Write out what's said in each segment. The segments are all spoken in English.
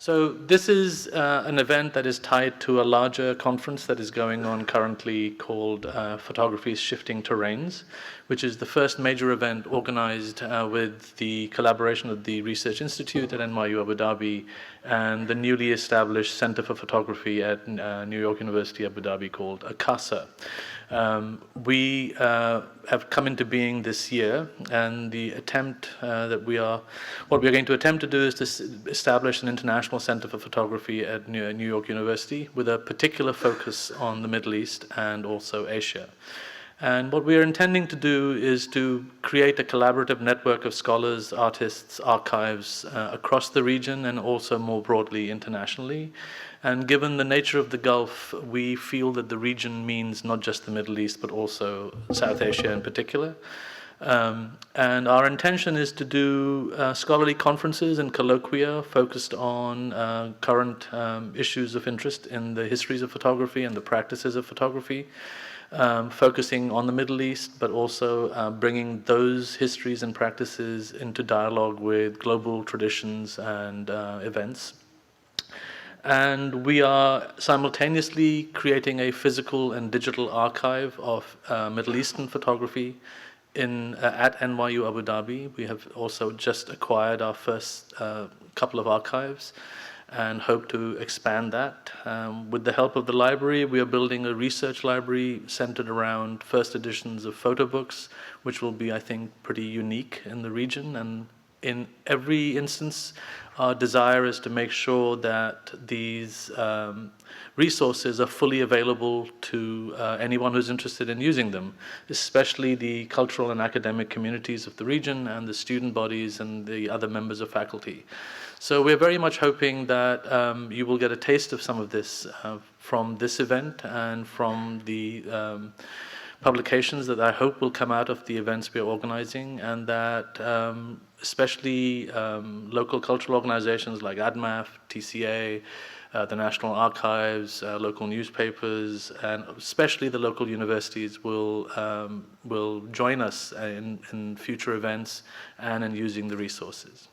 So this is an event that is tied to a larger conference that is going on currently called Photography's Shifting Terrains, which is the first major event organized with the collaboration of the Research Institute at NYU Abu Dhabi and the newly established Center for Photography at New York University Abu Dhabi called ACASA. We have come into being this year, and the attempt what we are going to attempt to do is to establish an international center for photography at New York University with a particular focus on the Middle East and also Asia. And what we are intending to do is to create a collaborative network of scholars, artists, archives across the region and also more broadly internationally. And given the nature of the Gulf, we feel that the region means not just the Middle East, but also South Asia in particular. And our intention is to do scholarly conferences and colloquia focused on current issues of interest in the histories of photography and the practices of photography. Focusing on the Middle East, but also bringing those histories and practices into dialogue with global traditions and events. And we are simultaneously creating a physical and digital archive of Middle Eastern photography at NYU Abu Dhabi. We have also just acquired our first couple of archives and hope to expand that. With the help of the library, we are building a research library centered around first editions of photo books, which will be, I think, pretty unique in the region. And in every instance, our desire is to make sure that these resources are fully available to anyone who's interested in using them, especially the cultural and academic communities of the region and the student bodies and the other members of faculty. So we're very much hoping that you will get a taste of some of this from this event and from the publications that I hope will come out of the events we're organizing, and that especially local cultural organizations like ADMAF, TCA, the National Archives, local newspapers, and especially the local universities will join us in future events and in using the resources.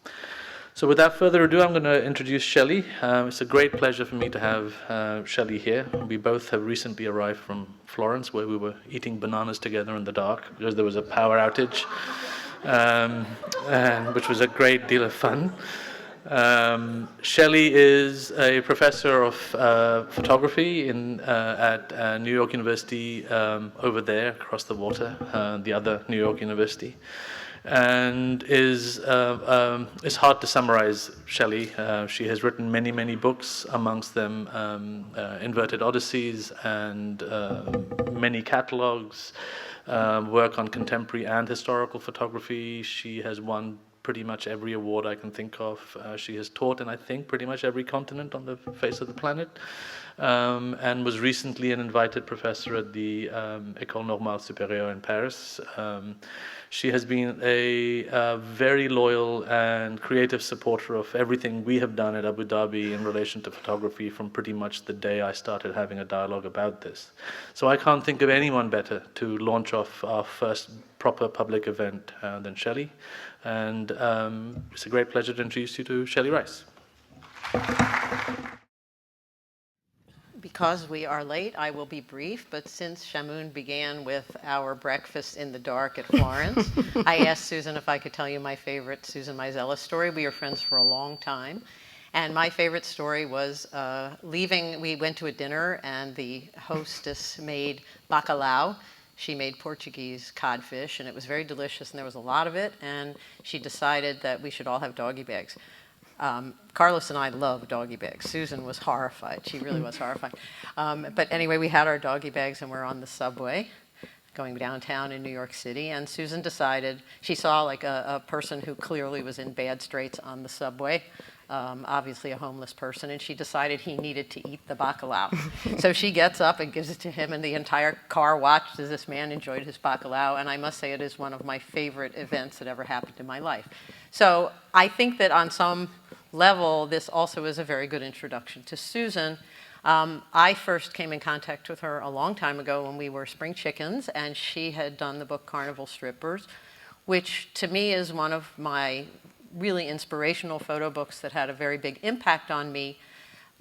So without further ado, I'm going to introduce Shelley. It's a great pleasure for me to have Shelley here. We both have recently arrived from Florence, where we were eating bananas together in the dark because there was a power outage, which was a great deal of fun. Shelley is a professor of photography at New York University over there across the water, the other New York University. And it's hard to summarize Shelley. She has written many, many books, amongst them Inverted Odysseys and many catalogs, work on contemporary and historical photography. She has won pretty much every award I can think of. She has taught in, I think, pretty much every continent on the face of the planet, and was recently an invited professor at the École Normale Supérieure in Paris. She has been a very loyal and creative supporter of everything we have done at Abu Dhabi in relation to photography from pretty much the day I started having a dialogue about this. So I can't think of anyone better to launch off our first proper public event than Shelley. And it's a great pleasure to introduce you to Shelley Rice. Because we are late, I will be brief, but since Shamoun began with our breakfast in the dark at Florence, I asked Susan if I could tell you my favorite Susan Meiselas story. We were friends for a long time, and my favorite story was leaving. We went to a dinner, and the hostess made bacalhau. She made Portuguese codfish, and it was very delicious, and there was a lot of it, and she decided that we should all have doggy bags. Carlos and I love doggy bags. Susan was horrified. She really was horrified. But anyway, we had our doggy bags and we're on the subway going downtown in New York City. And Susan decided, she saw like a person who clearly was in bad straits on the subway, obviously a homeless person, and she decided he needed to eat the bacalhau. So she gets up and gives it to him, and the entire car watched as this man enjoyed his bacalhau. And I must say it is one of my favorite events that ever happened in my life. So I think that on some level, this also is a very good introduction to Susan. I first came in contact with her a long time ago when we were spring chickens, and she had done the book Carnival Strippers, which to me is one of my really inspirational photo books that had a very big impact on me,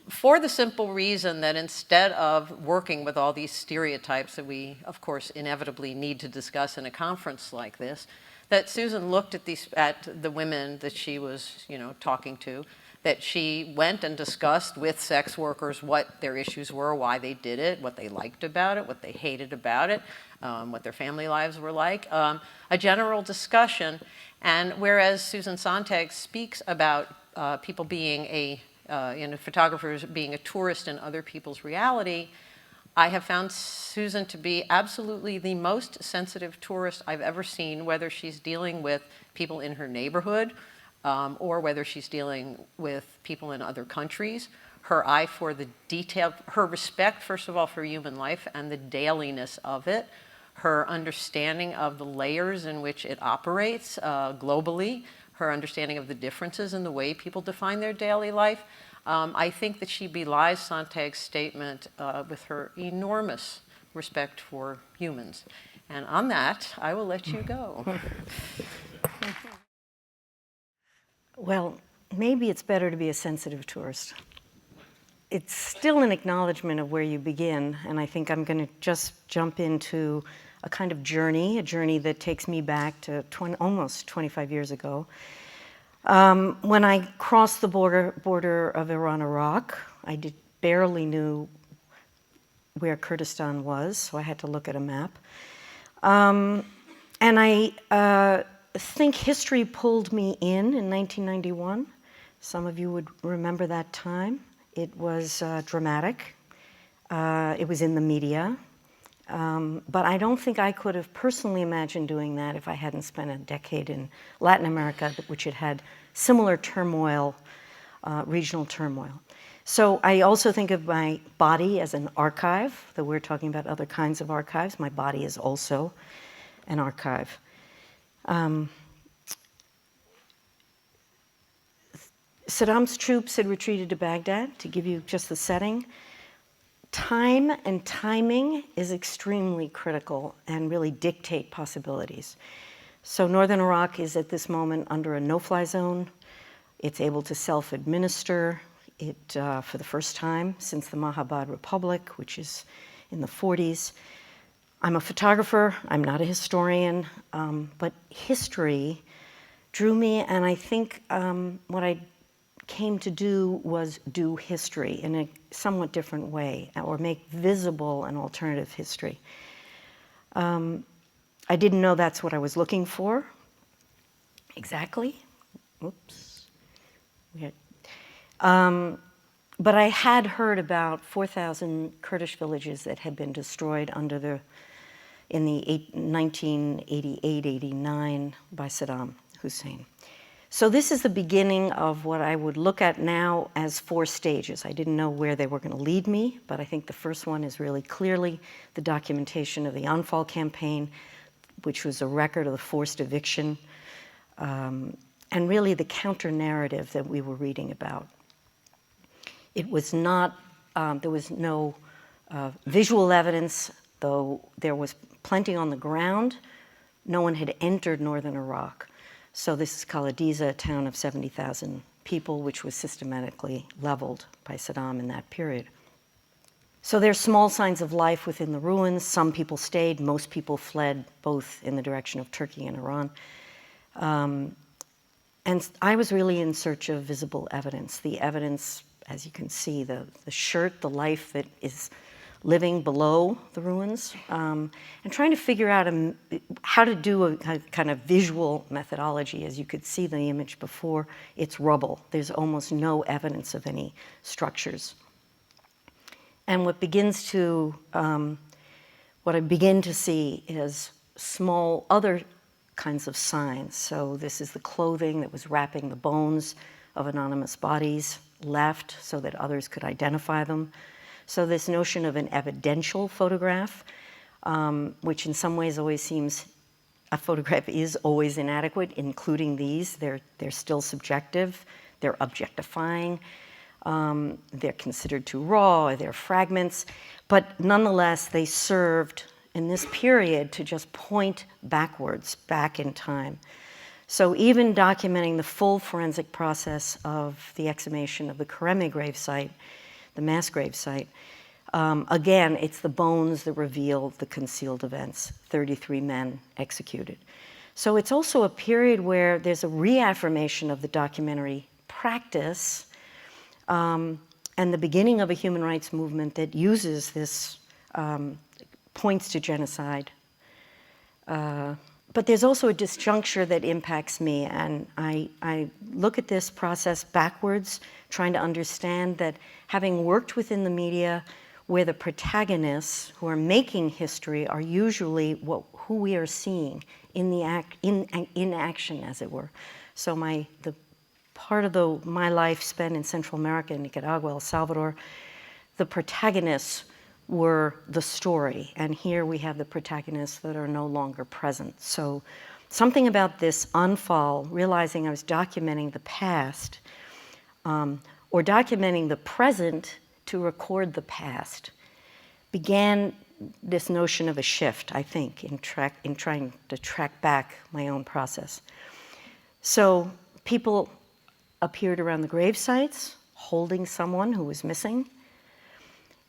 for the simple reason that instead of working with all these stereotypes that we, of course, inevitably need to discuss in a conference like this, that Susan looked at the women that she was, talking to, that she went and discussed with sex workers what their issues were, why they did it, what they liked about it, what they hated about it, what their family lives were like, a general discussion. And whereas Susan Sontag speaks about people being photographers being a tourist in other people's reality, I have found Susan to be absolutely the most sensitive tourist I've ever seen, whether she's dealing with people in her neighborhood, or whether she's dealing with people in other countries. Her eye for the detail, her respect, first of all, for human life and the dailiness of it, her understanding of the layers in which it operates globally, her understanding of the differences in the way people define their daily life. I think that she belies Sontag's statement with her enormous respect for humans. And on that, I will let you go. Well, maybe it's better to be a sensitive tourist. It's still an acknowledgement of where you begin, and I think I'm going to just jump into a kind of journey, a journey that takes me back to almost 25 years ago. When I crossed the border of Iran-Iraq, I barely knew where Kurdistan was, so I had to look at a map. And I think history pulled me in 1991. Some of you would remember that time. It was dramatic. It was in the media. But I don't think I could have personally imagined doing that if I hadn't spent a decade in Latin America, which had had similar turmoil, regional turmoil. So I also think of my body as an archive, though we're talking about other kinds of archives. My body is also an archive. Saddam's troops had retreated to Baghdad, to give you just the setting. Time and timing is extremely critical and really dictate possibilities. So northern Iraq is at this moment under a no-fly zone. It's able to self-administer it for the first time since the Mahabad Republic, which is in the 40s. I'm a photographer, I'm not a historian, but history drew me, and I think what I came to do was do history in a somewhat different way, or make visible an alternative history. I didn't know that's what I was looking for exactly. Oops. But I had heard about 4,000 Kurdish villages that had been destroyed in the 1988-89 by Saddam Hussein. So this is the beginning of what I would look at now as 4 stages. I didn't know where they were going to lead me, but I think the first one is really clearly the documentation of the Anfal campaign, which was a record of the forced eviction, and really the counter-narrative that we were reading about. It was not, there was no visual evidence, though there was plenty on the ground. No one had entered northern Iraq. So this is Khalediza, a town of 70,000 people, which was systematically leveled by Saddam in that period. So there's small signs of life within the ruins. Some people stayed, most people fled, both in the direction of Turkey and Iran. And I was really in search of visible evidence. The evidence, as you can see, the shirt, the life that is living below the ruins, and trying to figure out how to do a kind of visual methodology. As you could see the image before, it's rubble. There's almost no evidence of any structures. And what I begin to see is small other kinds of signs. So this is the clothing that was wrapping the bones of anonymous bodies, left so that others could identify them. So this notion of an evidential photograph, which in some ways always seems, a photograph is always inadequate, including these. They're still subjective, they're objectifying, they're considered too raw, they're fragments, but nonetheless they served in this period to just point backwards, back in time. So even documenting the full forensic process of the exhumation of the Kareme gravesite, the mass gravesite, again, it's the bones that reveal the concealed events, 33 men executed. So it's also a period where there's a reaffirmation of the documentary practice and the beginning of a human rights movement that uses this, points to genocide. But there's also a disjuncture that impacts me, and I look at this process backwards, trying to understand that having worked within the media where the protagonists who are making history are usually who we are seeing in action, as it were. So the part of my life spent in Central America, Nicaragua, El Salvador, the protagonists were the story, and here we have the protagonists that are no longer present. So something about this unfall, realizing I was documenting the past, or documenting the present to record the past, began this notion of a shift, I think, in trying to track back my own process. So people appeared around the grave sites, holding someone who was missing,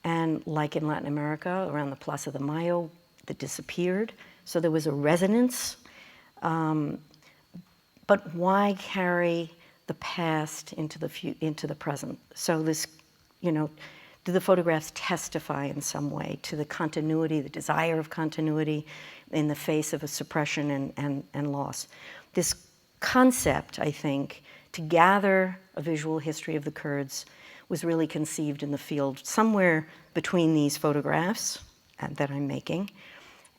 and like in Latin America, around the Plaza de Mayo, that disappeared. So there was a resonance. But why carry the past into the present? So this, do the photographs testify in some way to the continuity, the desire of continuity in the face of a suppression and loss? This concept, I think, to gather a visual history of the Kurds was really conceived in the field somewhere between these photographs that I'm making.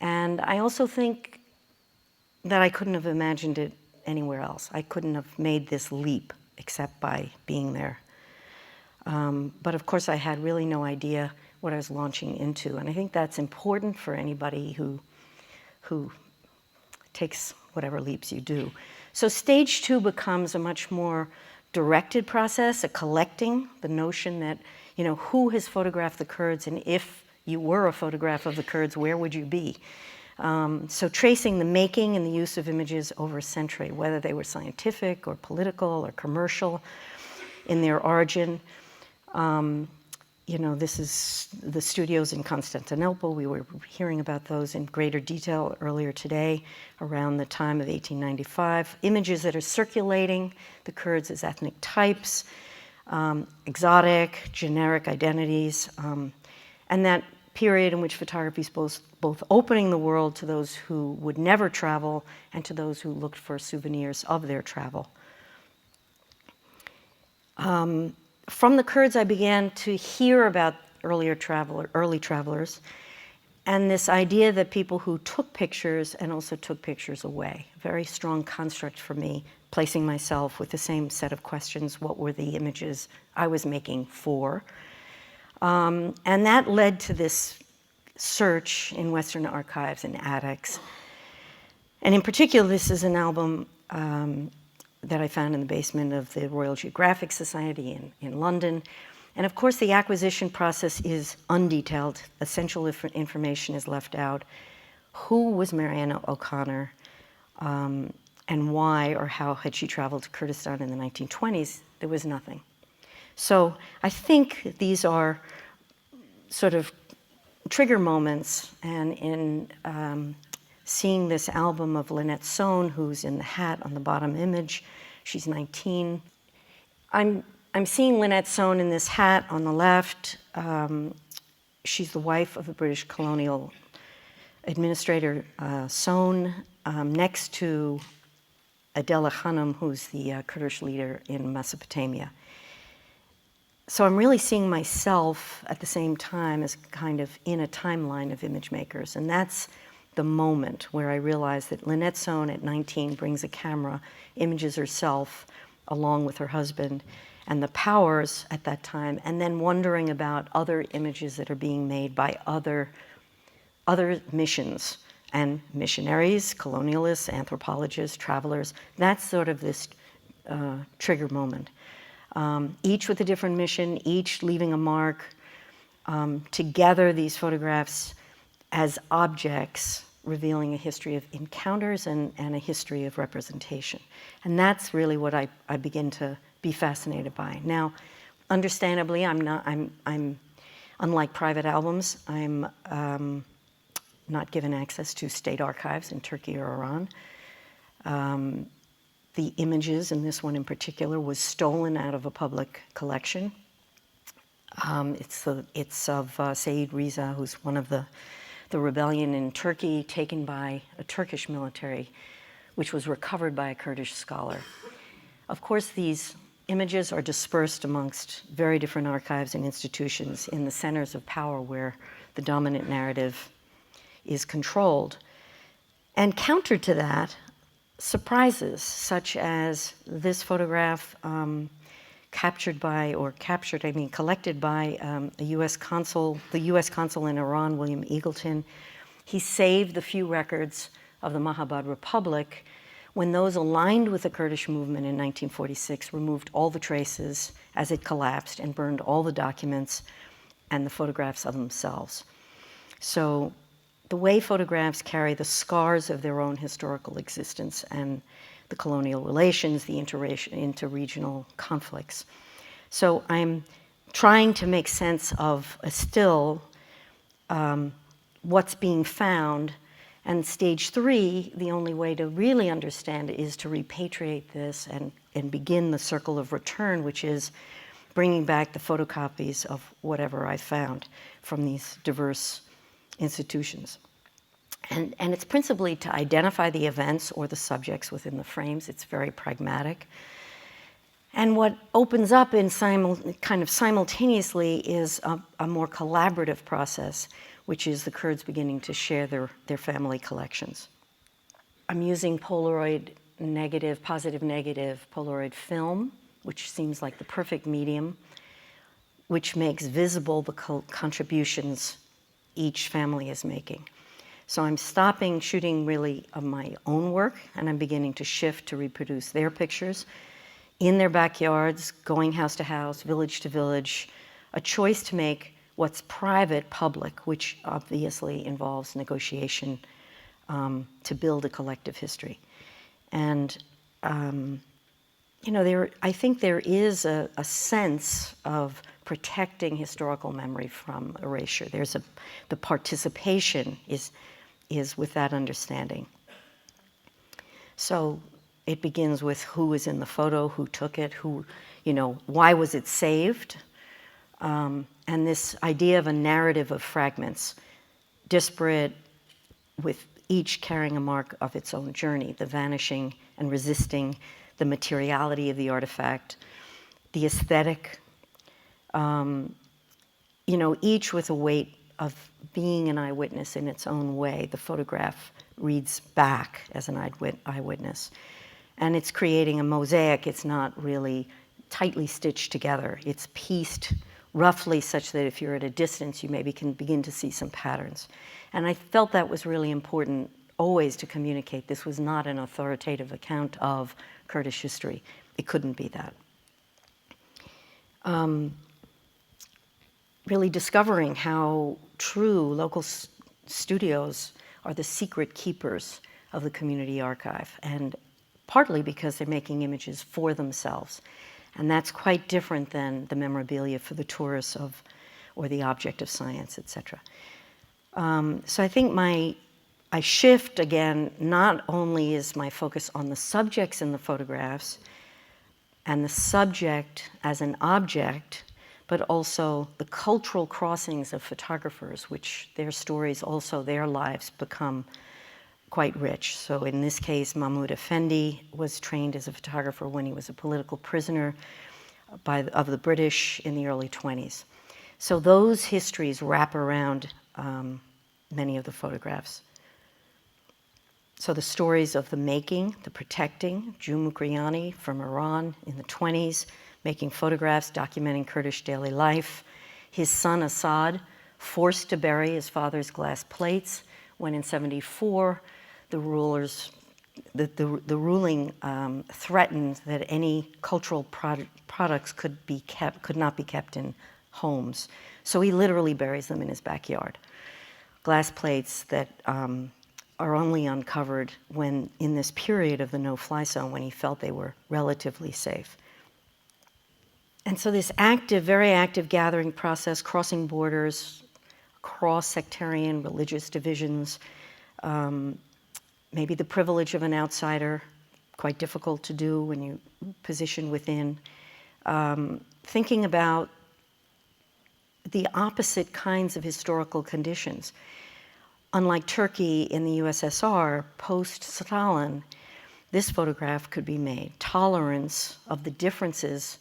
And I also think that I couldn't have imagined it anywhere else. I couldn't have made this leap except by being there. But of course I had really no idea what I was launching into. And I think that's important for anybody who takes whatever leaps you do. So stage 2 becomes a much more directed process, a collecting, the notion that, who has photographed the Kurds, and if you were a photograph of the Kurds, where would you be? So tracing the making and the use of images over a century, whether they were scientific or political or commercial in their origin. This is the studios in Constantinople. We were hearing about those in greater detail earlier today, around the time of 1895. Images that are circulating the Kurds as ethnic types, exotic, generic identities, and that period in which photography is both opening the world to those who would never travel and to those who looked for souvenirs of their travel. From the Kurds, I began to hear about early travelers, and this idea that people who took pictures and also took pictures away. Very strong construct for me, placing myself with the same set of questions. What were the images I was making for? And that led to this search in Western archives and attics. And in particular, this is an album that I found in the basement of the Royal Geographic Society in London. And of course, the acquisition process is undetailed. Essential information is left out. Who was Mariana O'Connor, and why or how had she traveled to Kurdistan in the 1920s? There was nothing. So I think these are sort of trigger moments, and in seeing this album of Lynette Sohn, who's in the hat on the bottom image. She's 19. I'm seeing Lynette Sohn in this hat on the left. She's the wife of the British colonial administrator Sohn, next to Adela Khanum, who's the Kurdish leader in Mesopotamia. So I'm really seeing myself at the same time as kind of in a timeline of image makers, and that's the moment where I realized that Lynette Sohn at 19 brings a camera, images herself along with her husband, and the powers at that time, and then wondering about other images that are being made by other missions and missionaries, colonialists, anthropologists, travelers. That's sort of this trigger moment. Each with a different mission, each leaving a mark. Together, these photographs as objects revealing a history of encounters and a history of representation. And that's really what I begin to be fascinated by. Now, understandably, I'm unlike private albums, I'm not given access to state archives in Turkey or Iran. The images, and this one in particular, was stolen out of a public collection. It's of Said Riza, who's one of the rebellion in Turkey, taken by a Turkish military, which was recovered by a Kurdish scholar. Of course, these images are dispersed amongst very different archives and institutions in the centers of power where the dominant narrative is controlled. And counter to that, surprises such as this photograph collected by a U.S. consul, the U.S. consul in Iran, William Eagleton. He saved the few records of the Mahabad Republic when those aligned with the Kurdish movement in 1946 removed all the traces as it collapsed and burned all the documents and the photographs of themselves. So the way photographs carry the scars of their own historical existence and the colonial relations, the interregional conflicts. So I'm trying to make sense of a still what's being found. And stage 3, the only way to really understand it is to repatriate this and begin the circle of return, which is bringing back the photocopies of whatever I found from these diverse institutions. And it's principally to identify the events or the subjects within the frames. It's very pragmatic. And what opens up in kind of simultaneously is a more collaborative process, which is the Kurds beginning to share their family collections. I'm using Polaroid negative, positive negative Polaroid film, which seems like the perfect medium, which makes visible the contributions each family is making. So I'm stopping shooting really of my own work, and I'm beginning to shift to reproduce their pictures in their backyards, going house to house, village to village, a choice to make what's private public, which obviously involves negotiation to build a collective history. And I think there is a sense of protecting historical memory from erasure. The participation is with that understanding. So it begins with who is in the photo, who took it, why was it saved? And this idea of a narrative of fragments, disparate, with each carrying a mark of its own journey, the vanishing and resisting, the materiality of the artifact, the aesthetic, each with a weight of being an eyewitness in its own way. The photograph reads back as an eyewitness. And it's creating a mosaic. It's not really tightly stitched together. It's pieced roughly such that if you're at a distance, you maybe can begin to see some patterns. And I felt that was really important always to communicate. This was not an authoritative account of Kurdish history. It couldn't be that. Really discovering how true local studios are the secret keepers of the community archive, and partly because they're making images for themselves. And that's quite different than the memorabilia for the tourists or the object of science, etc. So I think I shift again, not only is my focus on the subjects in the photographs and the subject as an object, but also the cultural crossings of photographers, which their stories, also their lives become quite rich. So in this case, Mahmoud Effendi was trained as a photographer when he was a political prisoner of the British in the early 1920s. So those histories wrap around many of the photographs. So the stories of the making, the protecting, Ju Mukriani from Iran in the 1920s, making photographs documenting Kurdish daily life. His son Assad, forced to bury his father's glass plates when in 1974 the ruling threatened that any cultural products could not be kept in homes. So he literally buries them in his backyard. Glass plates that are only uncovered when in this period of the no-fly zone, when he felt they were relatively safe. And so this active, very active gathering process, crossing borders, cross-sectarian religious divisions, maybe the privilege of an outsider, quite difficult to do when you position within, thinking about the opposite kinds of historical conditions. Unlike Turkey in the USSR, post-Stalin, this photograph could be made. Tolerance of the differences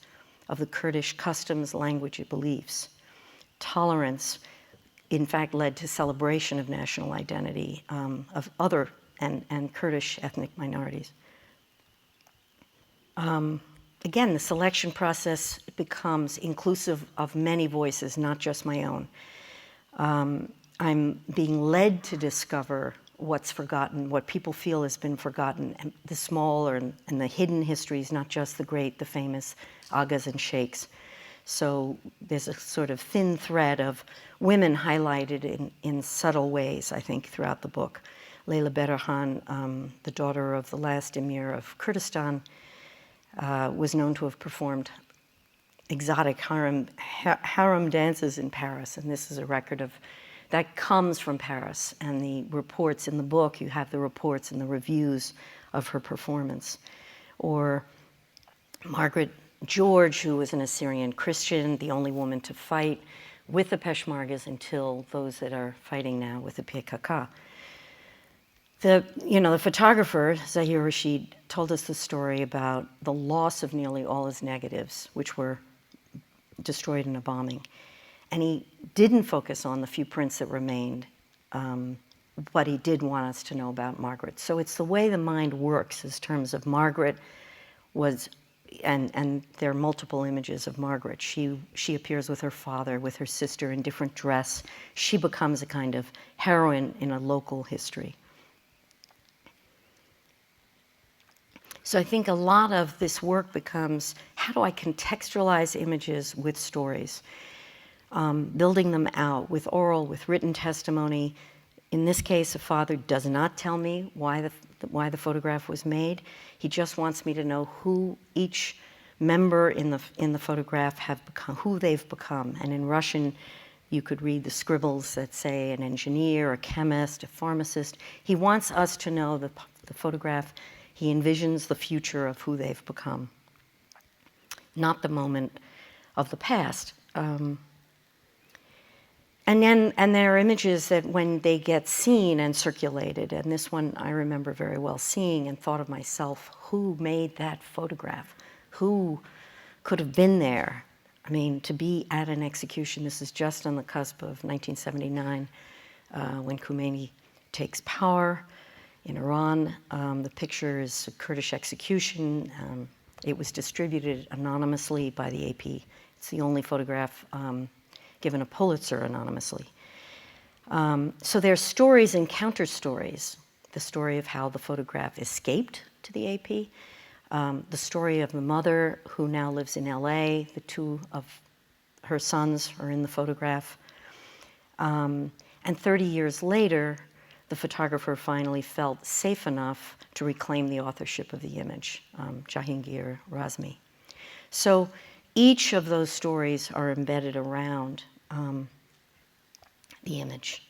of the Kurdish customs, language, and beliefs. Tolerance, in fact, led to celebration of national identity of other and Kurdish ethnic minorities. Again, the selection process becomes inclusive of many voices, not just my own. I'm being led to discover what's forgotten, what people feel has been forgotten, and the smaller and the hidden histories, not just the great, the famous agas and sheikhs. So there's a sort of thin thread of women highlighted in subtle ways, I think, throughout the book. Leyla Berhan, the daughter of the last emir of Kurdistan, was known to have performed exotic harem dances in Paris, and this is a record of that comes from Paris. And the reports in the book, you have the reports and the reviews of her performance. Or Margaret George, who was an Assyrian Christian, the only woman to fight with the peshmergas until those that are fighting now with the PKK. The photographer, Zahir Rashid, told us the story about the loss of nearly all his negatives, which were destroyed in a bombing. And he didn't focus on the few prints that remained, but he did want us to know about Margaret. So it's the way the mind works in terms of Margaret was, and there are multiple images of Margaret. She appears with her father, with her sister in different dress. She becomes a kind of heroine in a local history. So I think a lot of this work becomes, how do I contextualize images with stories? Building them out with oral, with written testimony. In this case, a father does not tell me why the photograph was made. He just wants me to know who each member in the photograph have become, who they've become. And in Russian, you could read the scribbles that say an engineer, a chemist, a pharmacist. He wants us to know the photograph. He envisions the future of who they've become, not the moment of the past. And there are images that when they get seen and circulated, and this one I remember very well seeing and thought of myself, who made that photograph? Who could have been there? I mean, to be at an execution, this is just on the cusp of 1979, when Khomeini takes power in Iran. The picture is a Kurdish execution. It was distributed anonymously by the AP. It's the only photograph given a Pulitzer anonymously. So there's stories and counter stories. The story of how the photograph escaped to the AP, the story of the mother who now lives in LA, the two of her sons are in the photograph. And 30 years later, the photographer finally felt safe enough to reclaim the authorship of the image, Jahangir Razmi. So each of those stories are embedded around the image.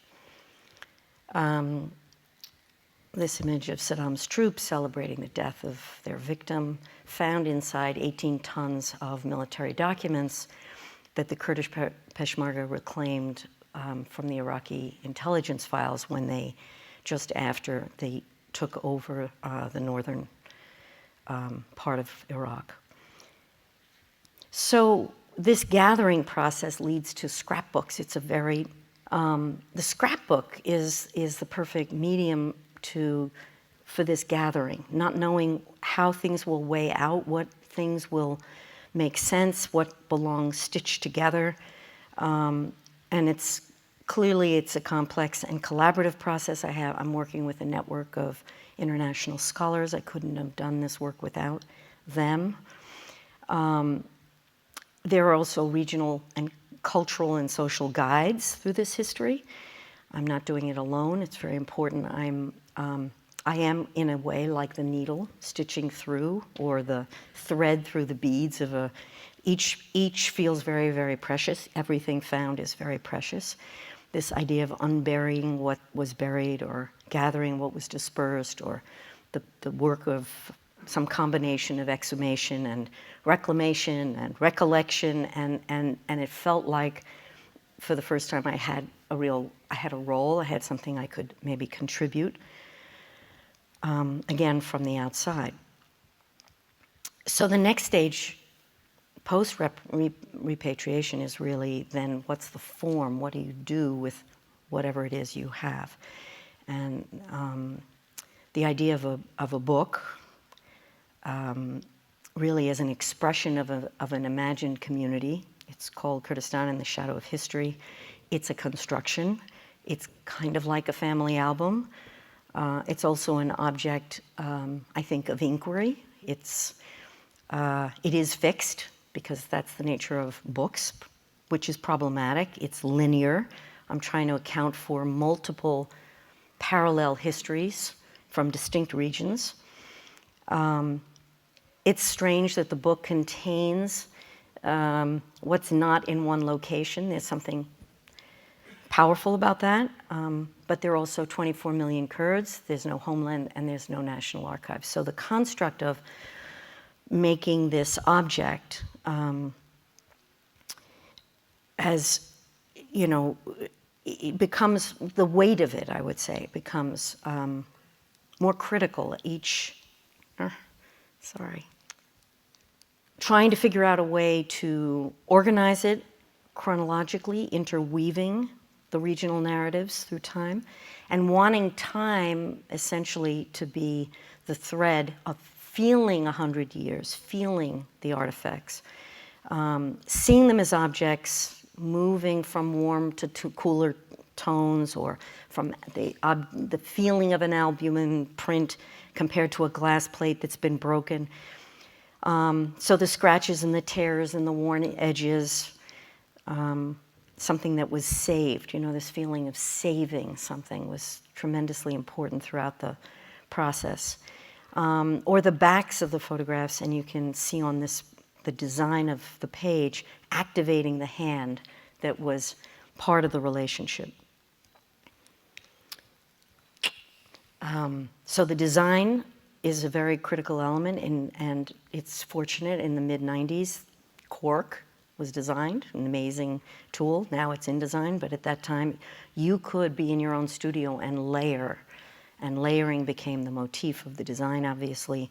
This image of Saddam's troops celebrating the death of their victim, found inside 18 tons of military documents that the Kurdish peshmerga reclaimed from the Iraqi intelligence files when they, just after they took over the northern part of Iraq. So this gathering process leads to scrapbooks. It's a very, the scrapbook is the perfect medium for this gathering, not knowing how things will weigh out, what things will make sense, what belongs stitched together. And it's clearly a complex and collaborative process. I'm working with a network of international scholars. I couldn't have done this work without them. There are also regional and cultural and social guides through this history. I'm not doing it alone. It's very important. I'm I am, in a way, like the needle stitching through, or the thread through the beads of a. Each feels very, very precious. Everything found is very precious. This idea of unburying what was buried, or gathering what was dispersed, or the work of some combination of exhumation and reclamation and recollection, and it felt like, for the first time, I had a role, I had something I could maybe contribute, again, from the outside. So the next stage, post-repatriation, is really then, what's the form? What do you do with whatever it is you have? And the idea of a book really is an expression of an imagined community. It's called Kurdistan in the Shadow of History. It's a construction. It's kind of like a family album. It's also an object, I think, of inquiry. It is fixed, because that's the nature of books, which is problematic. It's linear. I'm trying to account for multiple parallel histories from distinct regions. It's strange that the book contains what's not in one location. There's something powerful about that. But there are also 24 million Kurds. There's no homeland, and there's no national archives. So the construct of making this object as, you know, it becomes, the weight of it, I would say, becomes more critical trying to figure out a way to organize it chronologically, interweaving the regional narratives through time, and wanting time essentially to be the thread of feeling 100 years, feeling the artifacts, seeing them as objects, moving from warm to cooler tones, or from the feeling of an albumin print compared to a glass plate that's been broken. So the scratches and the tears and the worn edges, something that was saved, you know, this feeling of saving something was tremendously important throughout the process. Or the backs of the photographs, and you can see on this, the design of the page, activating the hand that was part of the relationship. So the design is a very critical element, and it's fortunate in the mid-90s, Quark was designed, an amazing tool. Now it's InDesign, but at that time, you could be in your own studio and layer. And layering became the motif of the design, obviously.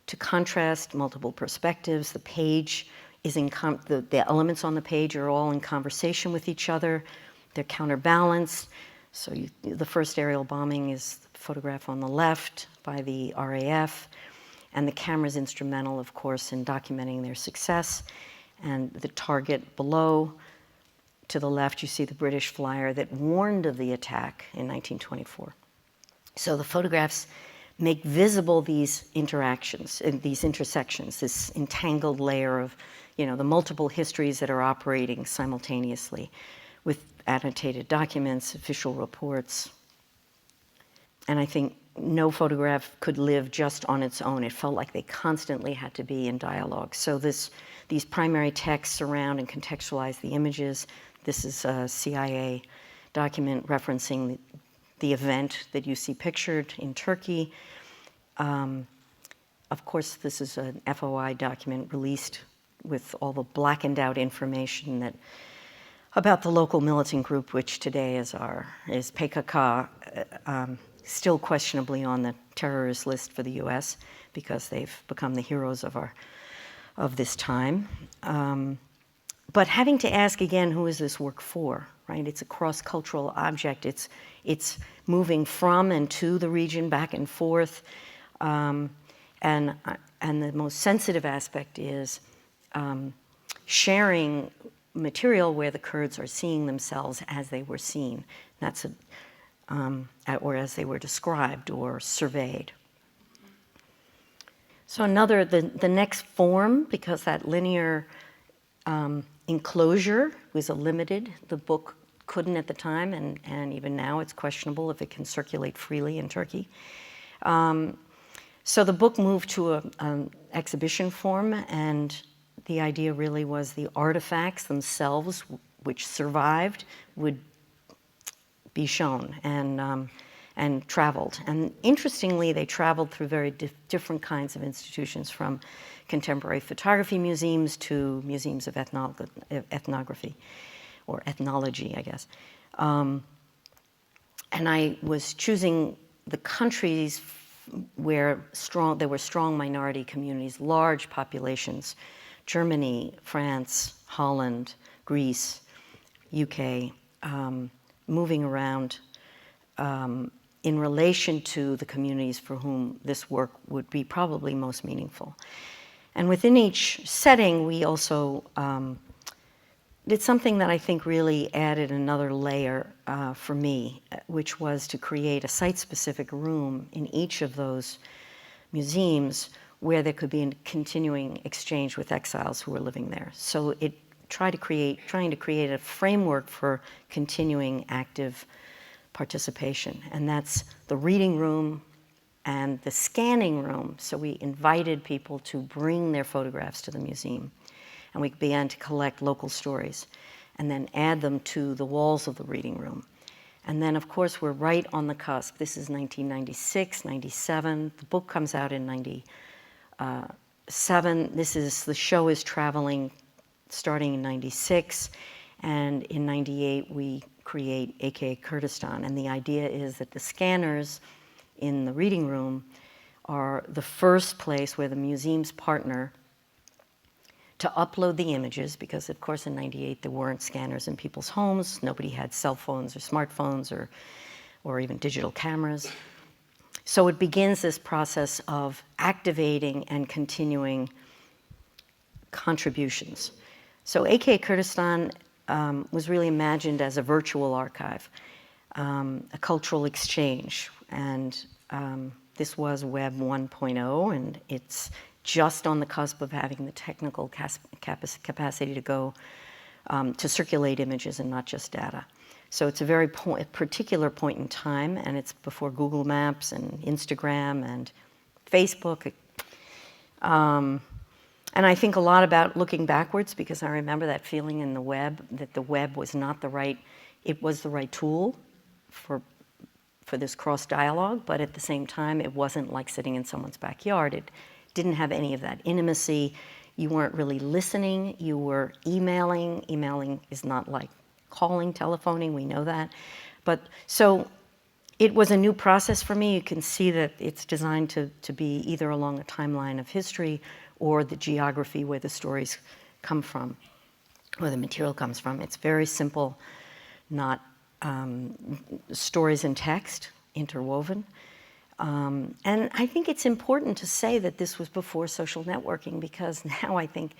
To contrast multiple perspectives, the page is the elements on the page are all in conversation with each other. They're counterbalanced. So the first aerial bombing is the photograph on the left by the RAF, and the camera's instrumental, of course, in documenting their success. And the target below, to the left, you see the British flyer that warned of the attack in 1924. So the photographs make visible these interactions, and these intersections, this entangled layer of, you know, the multiple histories that are operating simultaneously, with annotated documents, official reports. And I think no photograph could live just on its own. It felt like they constantly had to be in dialogue. So these primary texts surround and contextualize the images. This is a CIA document referencing the event that you see pictured in Turkey. Of course, this is an FOI document released with all the blackened out information about the local militant group, which today is PKK, still questionably on the terrorist list for the US, because they've become the heroes of this time. But having to ask again, who is this work for, right? It's a cross-cultural object. It's moving from and to the region, back and forth. And the most sensitive aspect is sharing material where the Kurds are seeing themselves as they were seen. That's or as they were described or surveyed. So the next form, because that linear enclosure was limited, the book couldn't at the time, and even now it's questionable if it can circulate freely in Turkey. So the book moved to an exhibition form, and the idea really was the artifacts themselves, which survived, would be shown and traveled. And interestingly, they traveled through very different kinds of institutions, from contemporary photography museums to museums of ethnography, or ethnology, I guess. And I was choosing the countries where there were strong minority communities, large populations: Germany, France, Holland, Greece, UK, moving around in relation to the communities for whom this work would be probably most meaningful. And within each setting, we also did something that I think really added another layer for me, which was to create a site-specific room in each of those museums where there could be a continuing exchange with exiles who were living there. So it trying to create a framework for continuing active participation. And that's the reading room and the scanning room. So we invited people to bring their photographs to the museum. And we began to collect local stories and then add them to the walls of the reading room. And then, of course, we're right on the cusp. This is 1996, 97. The book comes out in 97. The show is traveling starting in 96. And in 98, we create AKA Kurdistan. And the idea is that the scanners in the reading room are the first place where the museums partner to upload the images, because of course in 98 there weren't scanners in people's homes. Nobody had cell phones or smartphones or even digital cameras. So it begins this process of activating and continuing contributions. So AKA Kurdistan was really imagined as a virtual archive, a cultural exchange. And this was Web 1.0, and it's just on the cusp of having the technical capacity to go to circulate images and not just data. So it's a very particular point in time, and it's before Google Maps and Instagram and Facebook. And I think a lot about looking backwards, because I remember that feeling in the web, that the web was not the right tool for this cross-dialogue, but at the same time, it wasn't like sitting in someone's backyard. It didn't have any of that intimacy. You weren't really listening, you were emailing. Emailing is not like calling, telephoning, we know that. But so it was a new process for me. You can see that it's designed to be either along a timeline of history or the geography where the stories come from, where the material comes from. It's very simple, not stories in text, interwoven. And I think it's important to say that this was before social networking, because now I think,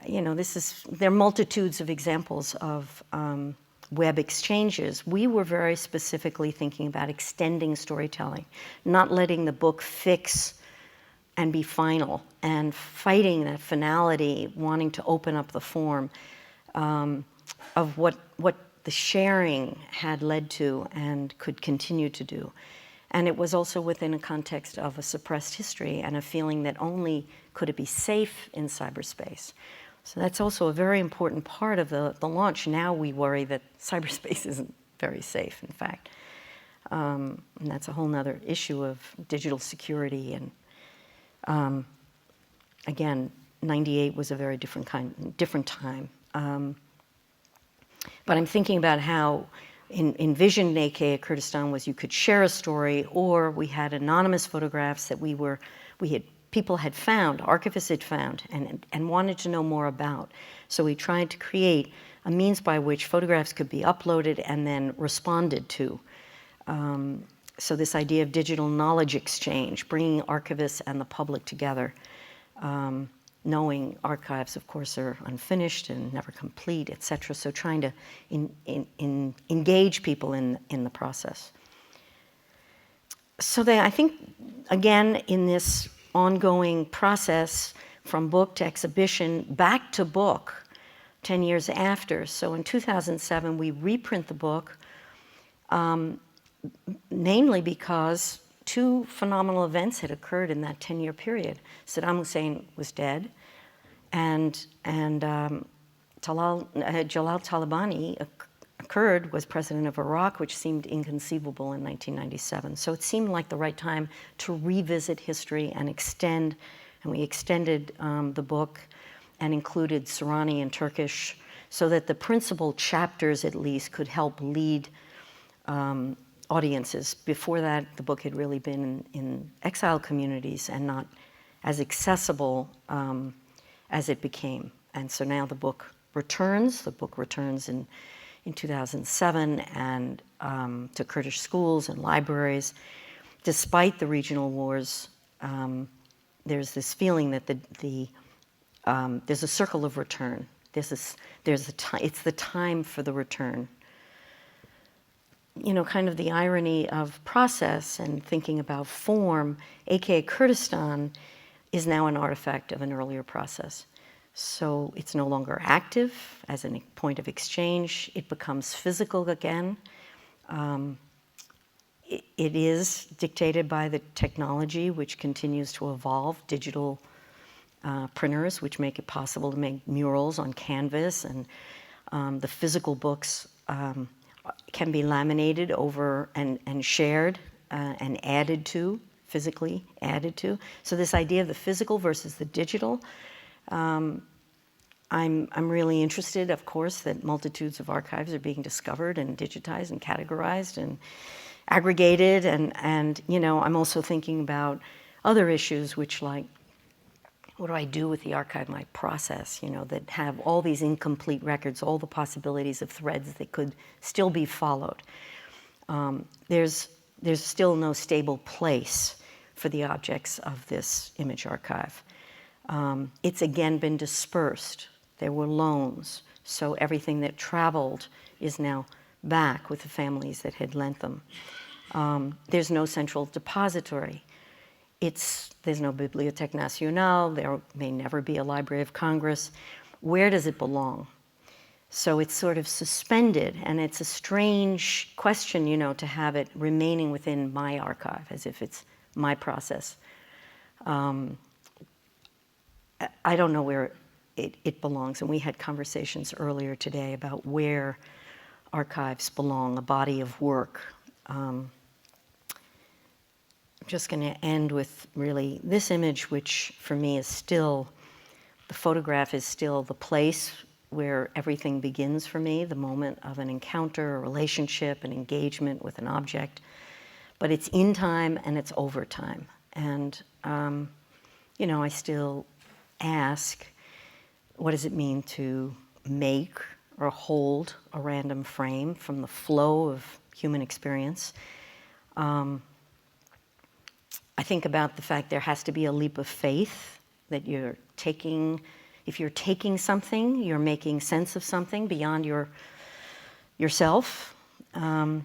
there are multitudes of examples of web exchanges. We were very specifically thinking about extending storytelling, not letting the book fix and be final, and fighting that finality, wanting to open up the form of what the sharing had led to and could continue to do. And it was also within a context of a suppressed history and a feeling that only could it be safe in cyberspace. So that's also a very important part of the launch. Now we worry that cyberspace isn't very safe, in fact. And that's a whole nother issue of digital security. And again, 98 was a very different time. But I'm thinking about how envisioned AKA Kurdistan was you could share a story, or we had anonymous photographs that people had found, archivists had found, and wanted to know more about. So we tried to create a means by which photographs could be uploaded and then responded to. So this idea of digital knowledge exchange, bringing archivists and the public together, knowing archives, of course, are unfinished and never complete, et cetera. So trying to engage people in the process. So I think, again, in this ongoing process from book to exhibition, back to book, 10 years after. So in 2007, we reprint the book, namely because two phenomenal events had occurred in that 10-year period. Saddam Hussein was dead, and Jalal Talabani, a Kurd, was president of Iraq, which seemed inconceivable in 1997. So it seemed like the right time to revisit history and extend, and we extended the book and included Sorani and Turkish so that the principal chapters at least could help lead audiences. Before that, the book had really been in exile communities and not as accessible as it became. And so now the book returns. The book returns in 2007 and to Kurdish schools and libraries. Despite the regional wars, there's this feeling that there's a circle of return. It's the time for the return. You know, kind of the irony of process and thinking about form, aka Kurdistan, is now an artifact of an earlier process. So it's no longer active as a point of exchange. It becomes physical again. It is dictated by the technology, which continues to evolve, digital printers, which make it possible to make murals on canvas, and the physical books can be laminated over and shared and added to, physically added to. So this idea of the physical versus the digital, I'm really interested, of course, that multitudes of archives are being discovered and digitized and categorized and aggregated, and you know, I'm also thinking about other issues, which, like, what do I do with the archive, my process, you know, that have all these incomplete records, all the possibilities of threads that could still be followed. There's still no stable place for the objects of this image archive. It's again been dispersed. There were loans, so everything that traveled is now back with the families that had lent them. There's no central depository. There's no Bibliothèque Nationale, there may never be a Library of Congress. Where does it belong? So it's sort of suspended, and it's a strange question, you know, to have it remaining within my archive, as if it's my process. I don't know where it belongs, and we had conversations earlier today about where archives belong, a body of work. I'm just going to end with really this image, which for me is still, the photograph is still the place where everything begins for me, the moment of an encounter, a relationship, an engagement with an object. But it's in time and it's over time. And, you know, I still ask, what does it mean to make or hold a random frame from the flow of human experience? I think about the fact there has to be a leap of faith, that you're taking, if you're taking something, you're making sense of something beyond yourself. And,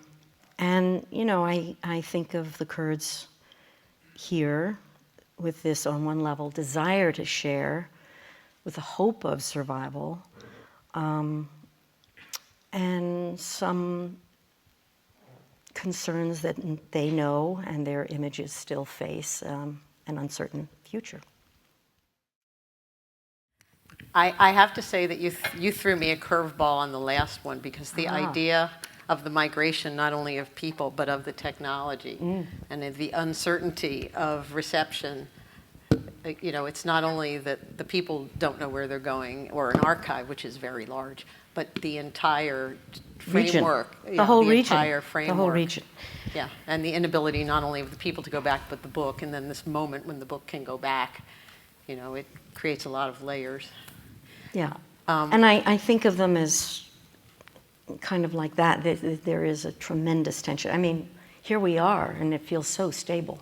you know, I think of the Kurds here with this, on one level, desire to share, with the hope of survival, and some concerns that they know and their images still face an uncertain future. I have to say that you threw me a curveball on the last one, because the idea of the migration, not only of people, but of the technology, and of the uncertainty of reception. You know, it's not only that the people don't know where they're going, or an archive, which is very large, but the entire framework. The whole region. Entire framework. The whole region. Yeah, and the inability not only of the people to go back, but the book, and then this moment when the book can go back, you know, it creates a lot of layers. Yeah, and I think of them as kind of like that. There is a tremendous tension. I mean, here we are, and it feels so stable.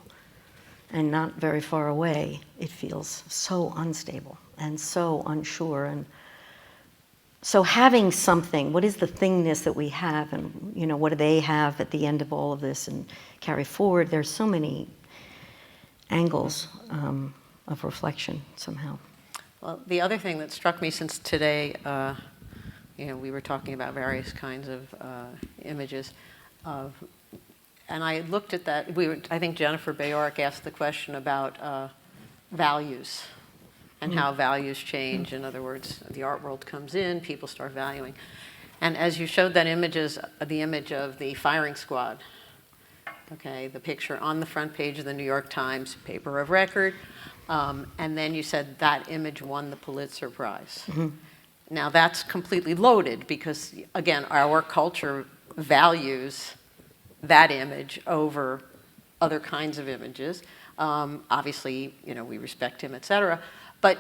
And not very far away, it feels so unstable and so unsure. And so having something, what is the thingness that we have, and, you know, what do they have at the end of all of this and carry forward? There's so many angles of reflection somehow. Well, the other thing that struck me since today, we were talking about various kinds of images of, and I looked at that. I think Jennifer Bajorek asked the question about values and how values change. In other words, the art world comes in, people start valuing. And as you showed that the image of the firing squad, okay, the picture on the front page of the New York Times, paper of record, and then you said that image won the Pulitzer Prize. Now that's completely loaded because, again, our culture values that image over other kinds of images. Obviously, we respect him, etc. But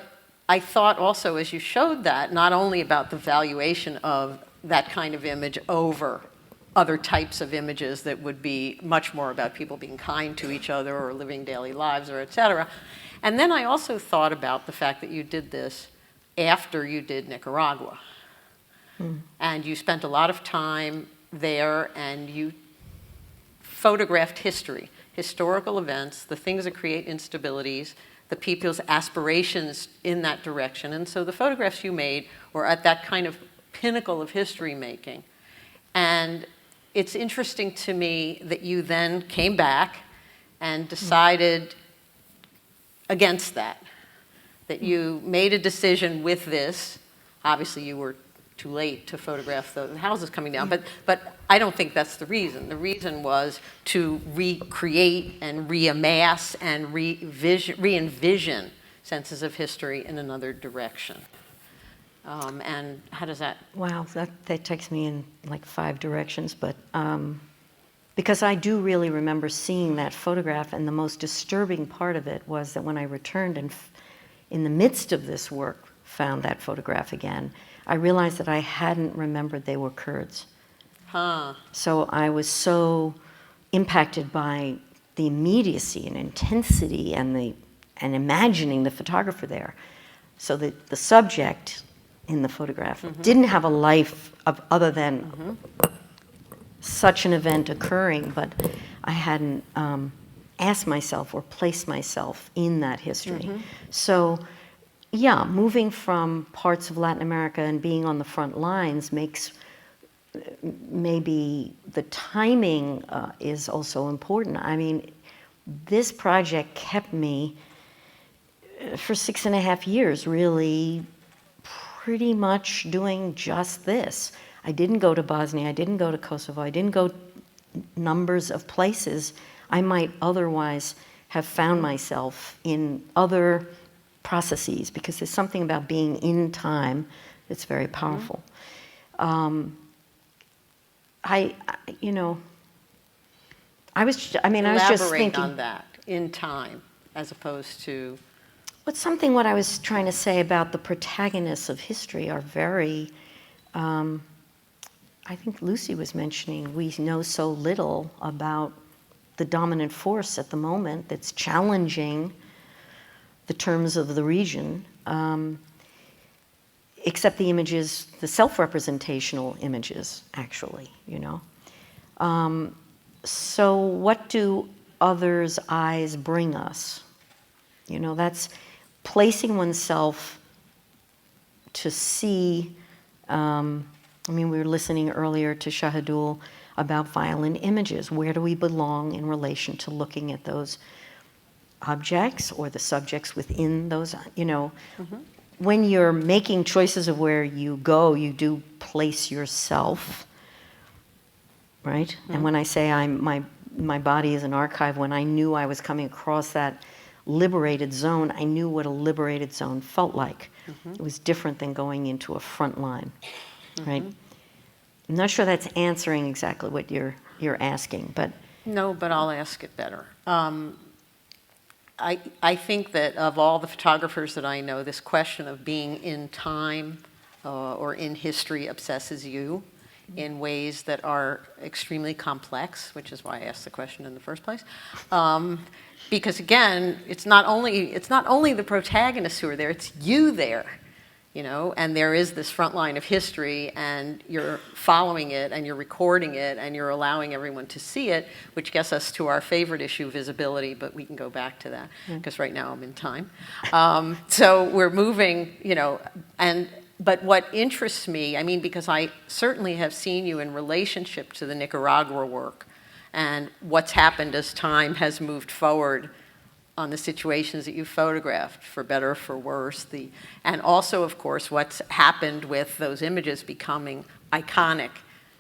I thought also, as you showed that, not only about the valuation of that kind of image over other types of images that would be much more about people being kind to each other or living daily lives or etc. And then I also thought about the fact that you did this after you did Nicaragua. And you spent a lot of time there and you photographed history, historical events, the things that create instabilities, the people's aspirations in that direction. And so the photographs you made were at that kind of pinnacle of history making. And it's interesting to me that you then came back and decided against that you made a decision with this. Obviously, you were too late to photograph the houses coming down, but I don't think that's the reason. The reason was to recreate and reamass and re-envision senses of history in another direction. And how does that? Wow, that takes me in like 5 directions, but because I do really remember seeing that photograph, and the most disturbing part of it was that when I returned and in the midst of this work found that photograph again, I realized that I hadn't remembered they were Kurds. So I was so impacted by the immediacy and intensity and imagining the photographer there. So that the subject in the photograph didn't have a life other than such an event occurring, but I hadn't asked myself or placed myself in that history. So yeah, moving from parts of Latin America and being on the front lines makes maybe the timing is also important. I mean, this project kept me for 6.5 years really pretty much doing just this. I didn't go to Bosnia, I didn't go to Kosovo, I didn't go numbers of places I might otherwise have found myself in other processes, because there's something about being in time that's very powerful. I was just thinking. Elaborate on that, in time, as opposed to. But what I was trying to say about the protagonists of history are very, I think Lucy was mentioning, we know so little about the dominant force at the moment that's challenging the terms of the region, except the images, the self-representational images, actually, So what do others' eyes bring us? That's placing oneself to see. We were listening earlier to Shahidul about violent images. Where do we belong in relation to looking at those objects or the subjects within those, When you're making choices of where you go, you do place yourself, right? And when I say my body is an archive, when I knew I was coming across that liberated zone, I knew what a liberated zone felt like. It was different than going into a front line, right? I'm not sure that's answering exactly what you're asking, but. No, but I'll ask it better. I think that of all the photographers that I know, this question of being in time or in history obsesses you in ways that are extremely complex, which is why I asked the question in the first place. Because again, it's not only the protagonists who are there, it's you there. And there is this front line of history, and you're following it, and you're recording it, and you're allowing everyone to see it, which gets us to our favorite issue, visibility, but we can go back to that, because right now I'm in time. So we're moving, and but what interests me, I mean, because I certainly have seen you in relationship to the Nicaragua work and what's happened as time has moved forward on the situations that you photographed, for better or for worse, and also, of course, what's happened with those images becoming iconic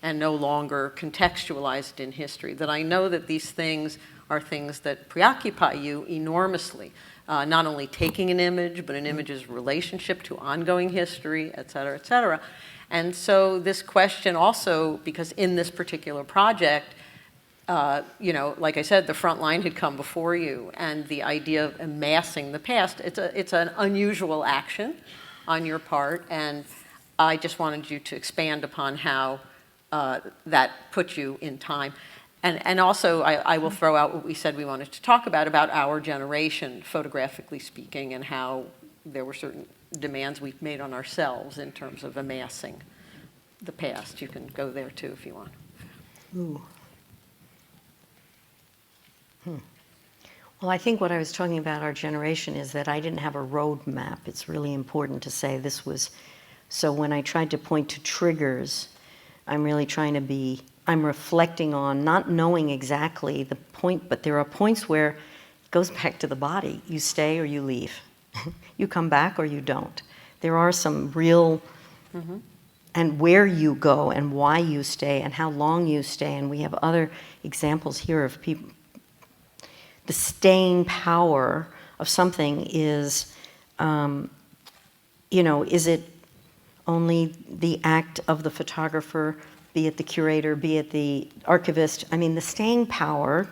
and no longer contextualized in history, that I know that these things are things that preoccupy you enormously. Not only taking an image, but an image's relationship to ongoing history, et cetera, et cetera. And so this question also, because in this particular project, you know, like I said, the front line had come before you, and the idea of amassing the past, it's an unusual action on your part, and I just wanted you to expand upon how that put you in time. And also, I will throw out what we said we wanted to talk about our generation, photographically speaking, and how there were certain demands we've made on ourselves in terms of amassing the past. You can go there too if you want. Ooh. Well, I think what I was talking about our generation is that I didn't have a roadmap. It's really important to say this was, so when I tried to point to triggers, I'm really trying to be, I'm reflecting on not knowing exactly the point, but there are points where it goes back to the body. You stay or you leave. You come back or you don't. There are some real, and where you go and why you stay and how long you stay. And we have other examples here of people. The staying power of something is, you know, is it only the act of the photographer, be it the curator, be it the archivist? I mean, the staying power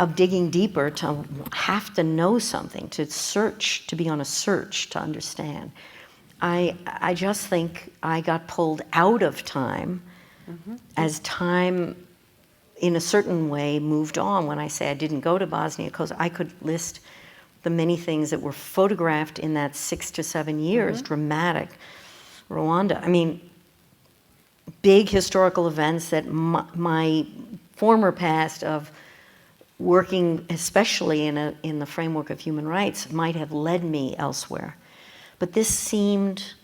of digging deeper, to have to know something, to search, to be on a search, to understand. I just think I got pulled out of time as time in a certain way moved on. When I say I didn't go to Bosnia, because I could list the many things that were photographed in that 6 to 7 years, dramatic. Rwanda, I mean, big historical events that my former past of working, especially in the framework of human rights, might have led me elsewhere. But this seemed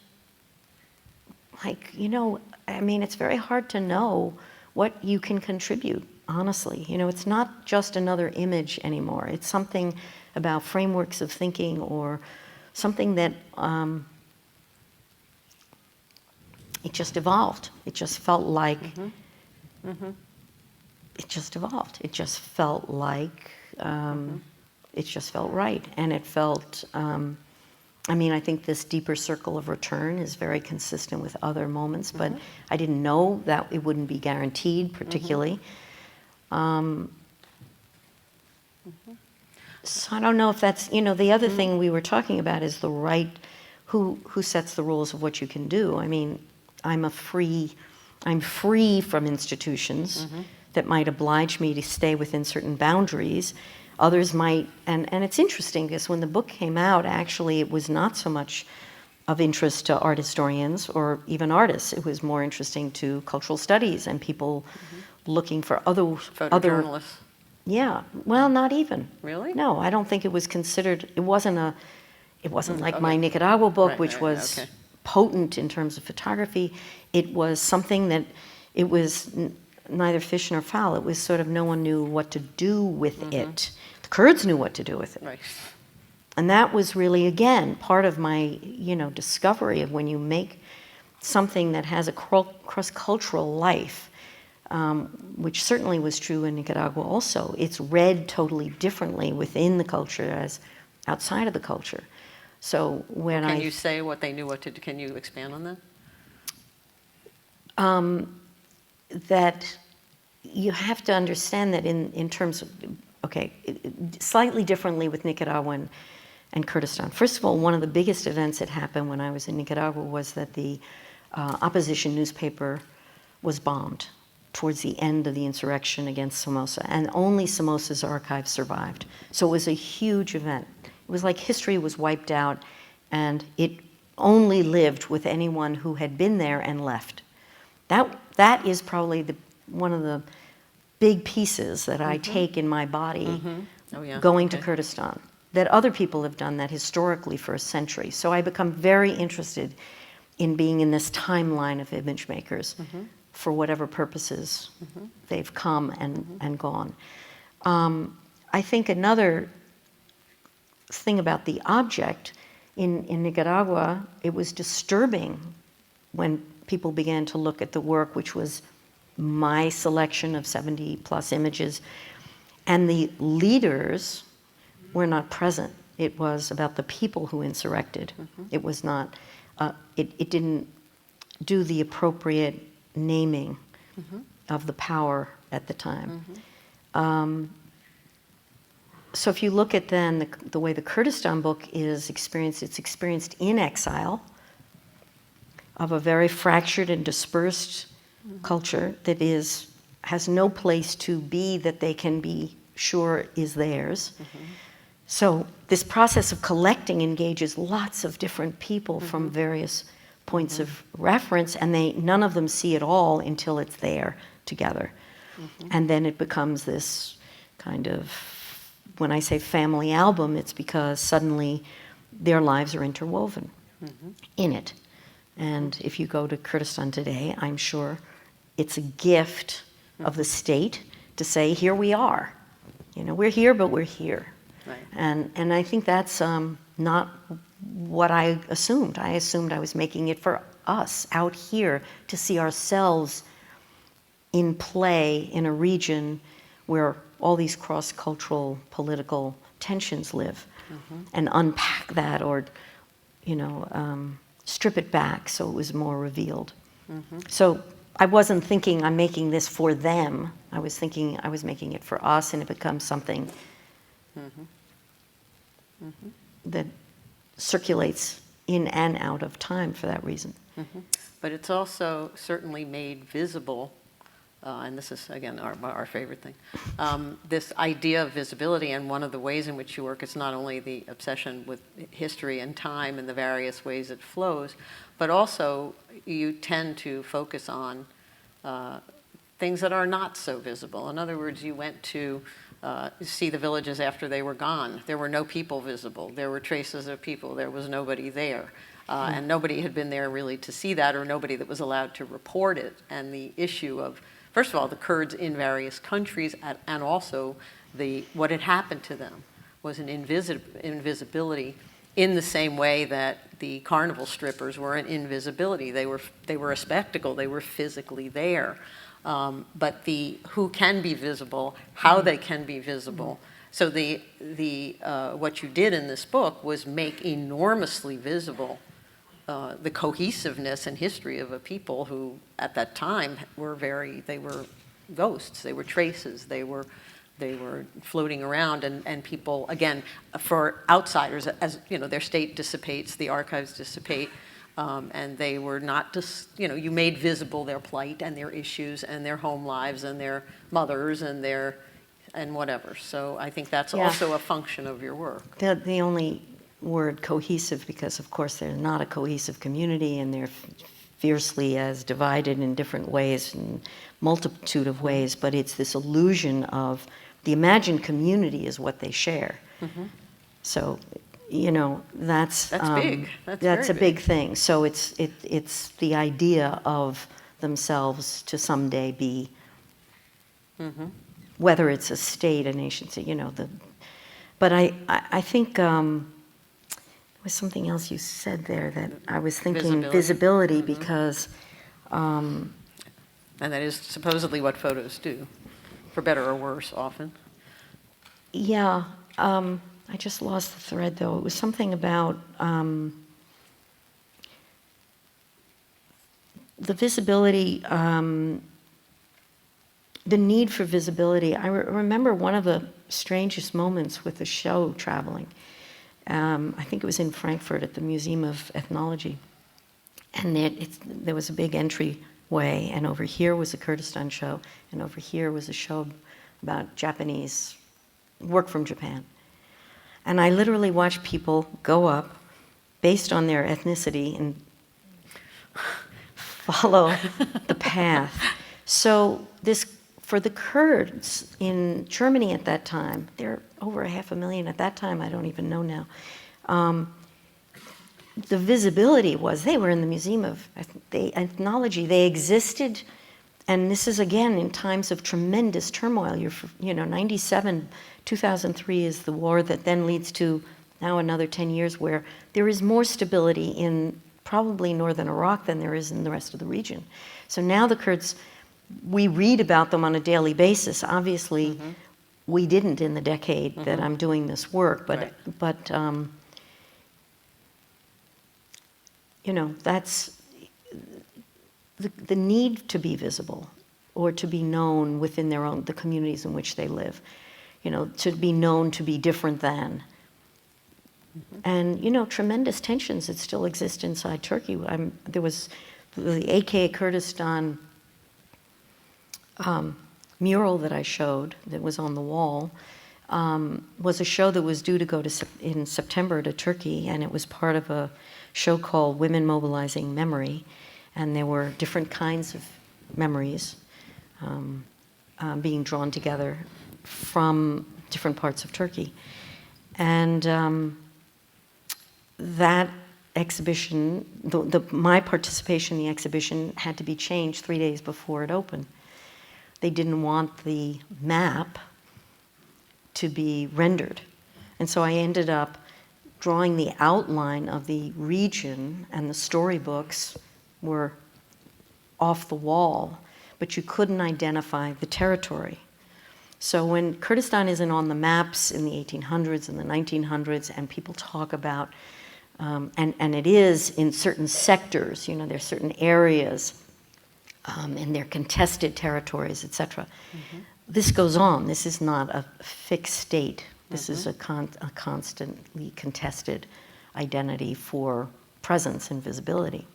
like, you know, I mean, it's very hard to know what you can contribute, honestly. You know, it's not just another image anymore. It's something about frameworks of thinking, or something that it just evolved. It just felt like it just evolved. It just felt like it just felt right, and it felt. I mean, I think this deeper circle of return is very consistent with other moments, but I didn't know that it wouldn't be guaranteed, particularly. So I don't know if that's, you know, the other thing we were talking about is the right, who sets the rules of what you can do. I mean, I'm free from institutions that might oblige me to stay within certain boundaries. Others might, and it's interesting because when the book came out, actually it was not so much of interest to art historians or even artists. It was more interesting to cultural studies and people looking for other Photojournalists. Yeah, well, not even. Really? No, I don't think it was considered. It wasn't like my Nicaragua book, which was potent in terms of photography. It was something that it was neither fish nor fowl. It was sort of, no one knew what to do with it. The Kurds knew what to do with it. Right. And that was really, again, part of my, you know, discovery of when you make something that has a cross-cultural life, which certainly was true in Nicaragua also. It's read totally differently within the culture as outside of the culture. So when Can you say what they knew what to do? Can you expand on that? That you have to understand that in terms of, slightly differently with Nicaragua and Kurdistan. First of all, one of the biggest events that happened when I was in Nicaragua was that the opposition newspaper was bombed towards the end of the insurrection against Somoza, and only Somoza's archive survived. So it was a huge event. It was like history was wiped out, and it only lived with anyone who had been there and left. That is probably one of the big pieces that I take in my body going to Kurdistan, that other people have done that historically for a century. So I become very interested in being in this timeline of image makers for whatever purposes they've come and gone. I think another thing about the object, in Nicaragua, it was disturbing when people began to look at the work, which was my selection of 70 plus images, and the leaders were not present. It was about the people who insurrected. It was not, it didn't do the appropriate naming of the power at the time. So if you look at then the way the Kurdistan book is experienced, it's experienced in exile of a very fractured and dispersed culture that has no place to be that they can be sure is theirs. So this process of collecting engages lots of different people from various points of reference, and none of them see it all until it's there together. And then it becomes this kind of, when I say family album, it's because suddenly their lives are interwoven in it. And if you go to Kurdistan today, I'm sure it's a gift of the state to say, here we are. You know, we're here, but we're here. Right. And I think that's not what I assumed. I assumed I was making it for us out here to see ourselves in play in a region where all these cross-cultural political tensions live, and unpack that, or, you know, strip it back so it was more revealed. So I wasn't thinking I'm making this for them. I was thinking I was making it for us, and it becomes something that circulates in and out of time for that reason. But it's also certainly made visible, and this is, again, our favorite thing, this idea of visibility, and one of the ways in which you work is not only the obsession with history and time and the various ways it flows, but also you tend to focus on things that are not so visible. In other words, you went to see the villages after they were gone. There were no people visible. There were traces of people. There was nobody there. And nobody had been there really to see that, or nobody that was allowed to report it. And the issue of, first of all, the Kurds in various countries, and also what had happened to them was an invisibility, in the same way that the carnival strippers were an invisibility. They were a spectacle. They were physically there. But who can be visible, how they can be visible. So what you did in this book was make enormously visible the cohesiveness and history of a people who, at that time, they were ghosts. They were traces. They were floating around, and people, again, for outsiders, as you know, their state dissipates, the archives dissipate, and they were not just, you know, you made visible their plight and their issues and their home lives and their mothers and whatever. So I think that's also a function of your work. The only word cohesive, because of course they're not a cohesive community, and they're fiercely as divided in different ways, in multitude of ways, but it's this illusion of the imagined community is what they share. So, you know, that's big. That's a big thing. So it's the idea of themselves to someday be, whether it's a state, a nation, you know. But I think there was something else you said there that I was thinking visibility because. And that is supposedly what photos do, for better or worse, often. Yeah, I just lost the thread, though. It was something about the visibility, the need for visibility. I remember one of the strangest moments with the show traveling. I think it was in Frankfurt at the Museum of Ethnology. And there was a big entryway, and over here was a Kurdistan show, and over here was a show about Japanese work from Japan. And I literally watched people go up based on their ethnicity and follow the path. So for the Kurds in Germany at that time, there are over 500,000 at that time, I don't even know now. the visibility was they were in the Museum of Ethnology. They existed, and this is again in times of tremendous turmoil. 97, 2003 is the war that then leads to now another 10 years where there is more stability in probably northern Iraq than there is in the rest of the region. So now the Kurds, we read about them on a daily basis. Obviously, we didn't in the decade that I'm doing this work, but that's the need to be visible or to be known within the communities in which they live, to be known to be different than. And, tremendous tensions that still exist inside Turkey. There was the AK Kurdistan mural that I showed that was on the wall, was a show that was due to go in September to Turkey, and it was part of a show called Women Mobilizing Memory, and there were different kinds of memories being drawn together from different parts of Turkey. And that exhibition, my participation in the exhibition had to be changed 3 days before it opened. They didn't want the map to be rendered. And so I ended up drawing the outline of the region, and the storybooks were off the wall, but you couldn't identify the territory. So when Kurdistan isn't on the maps in the 1800s and the 1900s, and people talk about, and it is in certain sectors, there's certain areas, and they're contested territories, etc. This goes on. This is not a fixed state. This is a constantly contested identity for presence and visibility.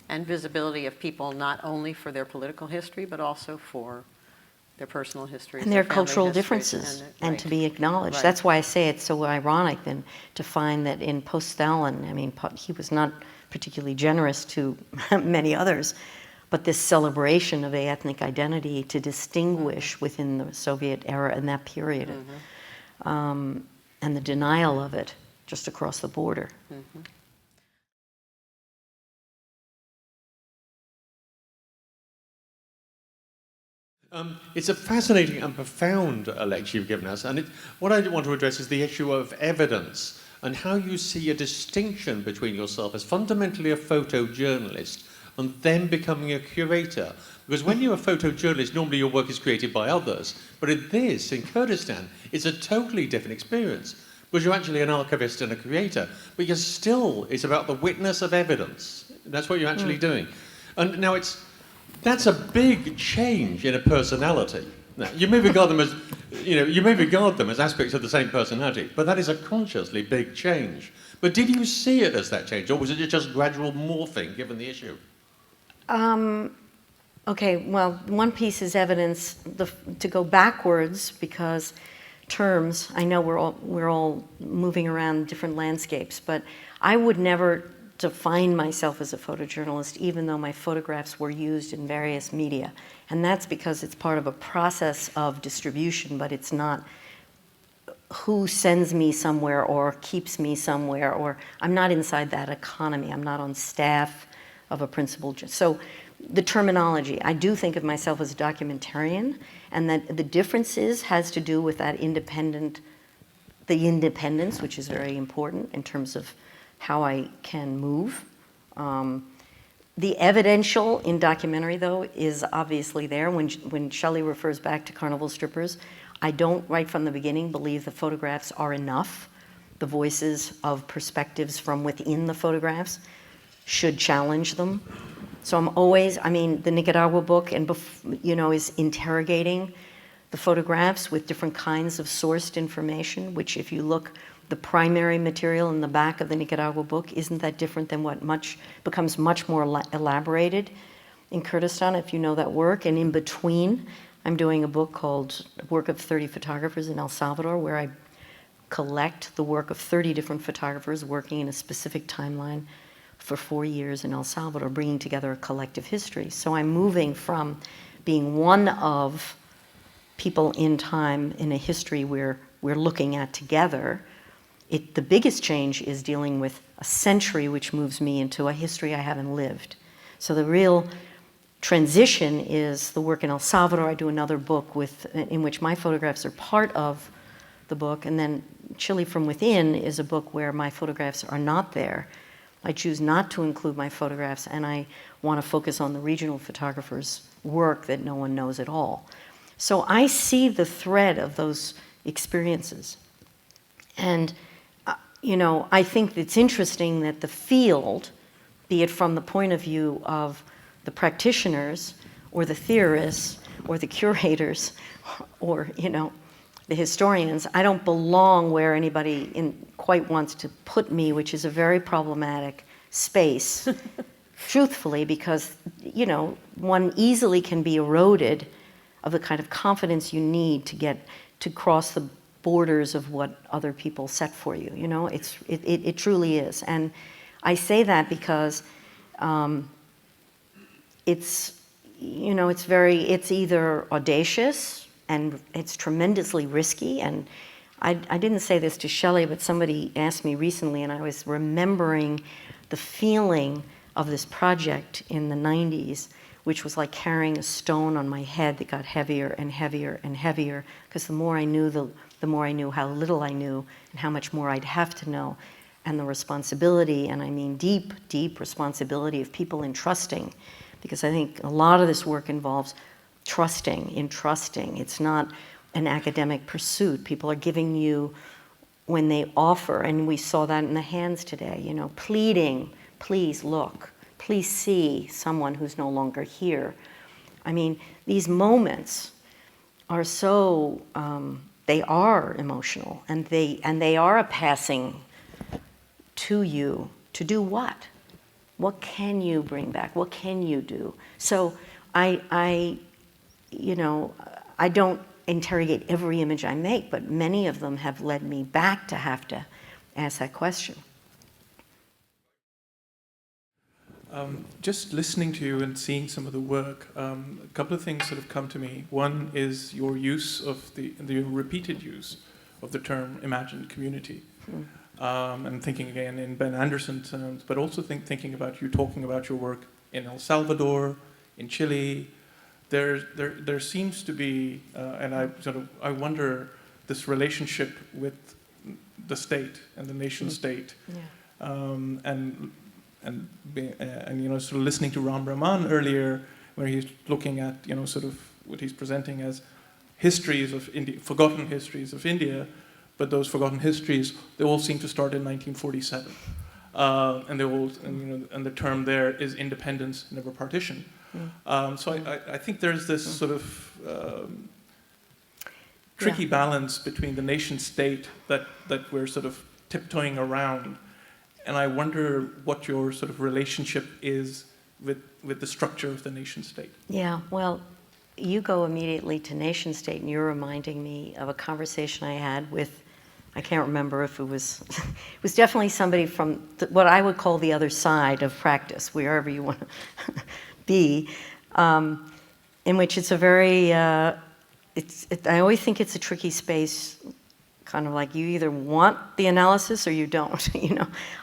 And visibility of people not only for their political history, but also for their personal histories. And their cultural differences, and to be acknowledged. That's why I say it's so ironic then to find that in post-Stalin, he was not particularly generous to many others, but this celebration of the ethnic identity to distinguish within the Soviet era and that period, and the denial of it just across the border. It's a fascinating and profound lecture you've given us, and what I want to address is the issue of evidence and how you see a distinction between yourself as fundamentally a photojournalist and then becoming a curator. Because when you're a photojournalist, normally your work is created by others, but in Kurdistan, it's a totally different experience, because you're actually an archivist and a creator, but it's about the witness of evidence. That's what you're actually doing. And now that's a big change in a personality. Now, you may regard them as aspects of the same personality, but that is a consciously big change. But did you see it as that change, or was it just gradual morphing given the issue? Okay, well, one piece is evidence to go backwards, because terms, I know we're all moving around different landscapes, but I would never define myself as a photojournalist, even though my photographs were used in various media. And that's because it's part of a process of distribution, but it's not who sends me somewhere or keeps me somewhere, or I'm not inside that economy. I'm not on staff of a principal. So the terminology, I do think of myself as a documentarian, and that the differences has to do with that independence, which is very important in terms of how I can move. The evidential in documentary, though, is obviously there. When Shelley refers back to carnival strippers, I don't, right from the beginning, believe the photographs are enough. The voices of perspectives from within the photographs should challenge them. So I'm always, the Nicaragua book, is interrogating the photographs with different kinds of sourced information, which if you look, the primary material in the back of the Nicaragua book isn't that different than what becomes much more elaborated in Kurdistan, if you know that work. And in between, I'm doing a book called Work of 30 Photographers in El Salvador, where I collect the work of 30 different photographers working in a specific timeline for 4 years in El Salvador, bringing together a collective history. So I'm moving from being one of people in time in a history where we're looking at together. The biggest change is dealing with a century which moves me into a history I haven't lived. So the real transition is the work in El Salvador. I do another book in which my photographs are part of the book, and then Chile from Within is a book where my photographs are not there. I choose not to include my photographs, and I want to focus on the regional photographers' work that no one knows at all. So I see the thread of those experiences. And, I think it's interesting that the field, be it from the point of view of the practitioners or the theorists or the curators or, the historians, I don't belong where anybody quite wants to put me, which is a very problematic space, truthfully, because, one easily can be eroded of the kind of confidence you need to get to cross the borders of what other people set for you. It truly is. And I say that because it's either audacious and it's tremendously risky. And I didn't say this to Shelley, but somebody asked me recently, and I was remembering the feeling of this project in the 90s, which was like carrying a stone on my head that got heavier and heavier and heavier, because the more I knew, the more I knew how little I knew and how much more I'd have to know. And the responsibility, and I mean deep, deep responsibility of people entrusting, because I think a lot of this work involves entrusting. It's not an academic pursuit. People are giving you when they offer, and we saw that in the hands today, pleading, please look, please see someone who's no longer here. I mean, these moments are so, they are emotional, and they are a passing to you to do what? What can you bring back? What can you do? So I don't interrogate every image I make, but many of them have led me back to have to ask that question. Just listening to you and seeing some of the work, a couple of things sort of come to me. One is your use of the repeated use of the term imagined community. And thinking again in Ben Anderson's terms, but also thinking about you talking about your work in El Salvador, in Chile. There seems to be, and I wonder, this relationship with the state and the nation state, and sort of listening to Ram Brahman earlier, where he's looking at sort of what he's presenting as histories of India, forgotten histories of India. But those forgotten histories, they all seem to start in 1947, and they all, and the term there is independence, never partition. So I think there's this sort of tricky balance between the nation state that we're sort of tiptoeing around, and I wonder what your sort of relationship is with the structure of the nation state. Yeah, well, you go immediately to nation state, and you're reminding me of a conversation I had with, I can't remember if it was, it was definitely somebody from what I would call the other side of practice, wherever you want to be, in which it's a very, I always think it's a tricky space, kind of like you either want the analysis or you don't,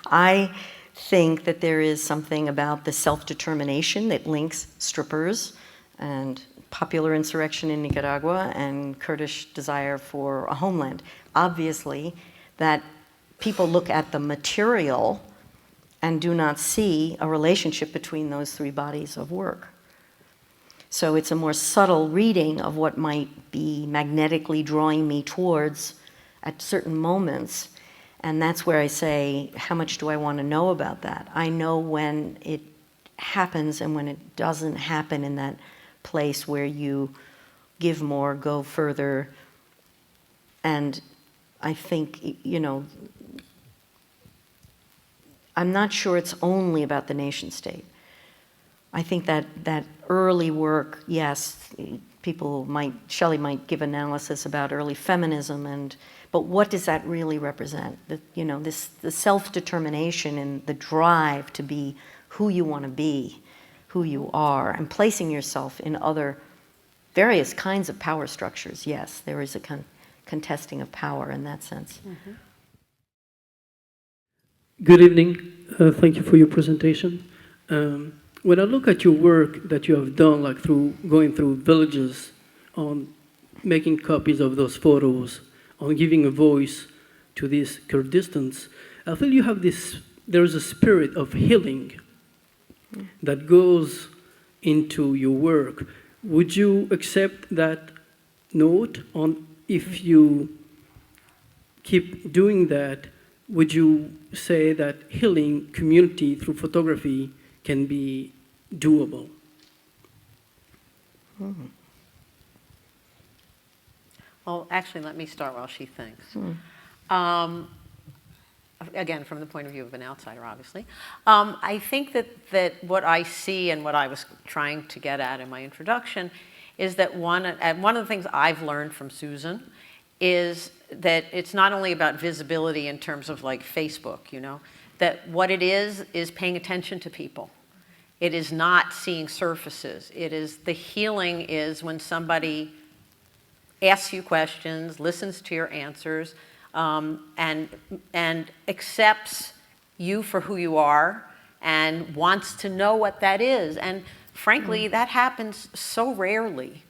I think that there is something about the self-determination that links strippers and popular insurrection in Nicaragua and Kurdish desire for a homeland. Obviously, that people look at the material and do not see a relationship between those three bodies of work. So it's a more subtle reading of what might be magnetically drawing me towards at certain moments. And that's where I say, how much do I want to know about that? I know when it happens and when it doesn't happen in that place where you give more, go further. And I think, I'm not sure it's only about the nation state. I think that early work, yes, Shelley might give analysis about early feminism, but what does that really represent? The self-determination and the drive to be who you want to be, who you are, and placing yourself in other various kinds of power structures. Yes, there is a contesting of power in that sense. Good evening. Thank you for your presentation. When I look at your work that you have done, like going through villages, on making copies of those photos, on giving a voice to these Kurdistans, I feel you have there's a spirit of healing that goes into your work. Would you accept that note on if you keep doing that? Would you say that healing community through photography can be doable? Well, actually, let me start while she thinks. Again, from the point of view of an outsider, obviously. I think that what I see and what I was trying to get at in my introduction is that one of the things I've learned from Susan is that it's not only about visibility in terms of like Facebook, you know, that what it is paying attention to people. It is not seeing surfaces. The healing is when somebody asks you questions, listens to your answers, and accepts you for who you are and wants to know what that is. And frankly, that happens so rarely.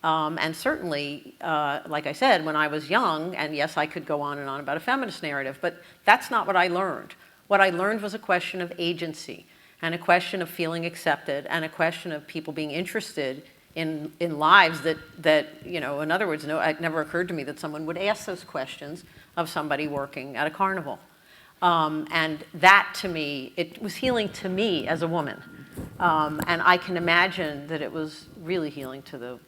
And certainly, like I said, when I was young, and yes, I could go on and on about a feminist narrative, but that's not what I learned. What I learned was a question of agency, and a question of feeling accepted, and a question of people being interested in lives that, you know, in other words, it never occurred to me that someone would ask those questions of somebody working at a carnival. And that, to me, it was healing to me as a woman. And I can imagine that it was really healing to the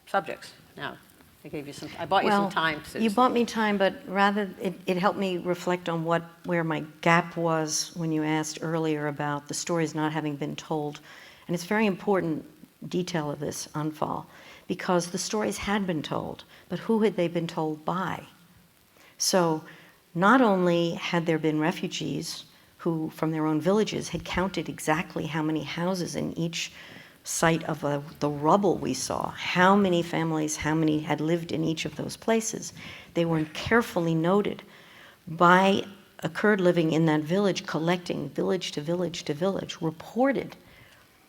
subjects. Now, I bought you some time, Susan. You bought me time, but rather it helped me reflect on where my gap was when you asked earlier about the stories not having been told. And it's very important detail of this unfall, because the stories had been told, but who had they been told by? So not only had there been refugees who, from their own villages, had counted exactly how many houses in each site of the rubble we saw, how many families, how many had lived in each of those places. They were carefully noted by a Kurd living in that village, collecting village to village to village, reported.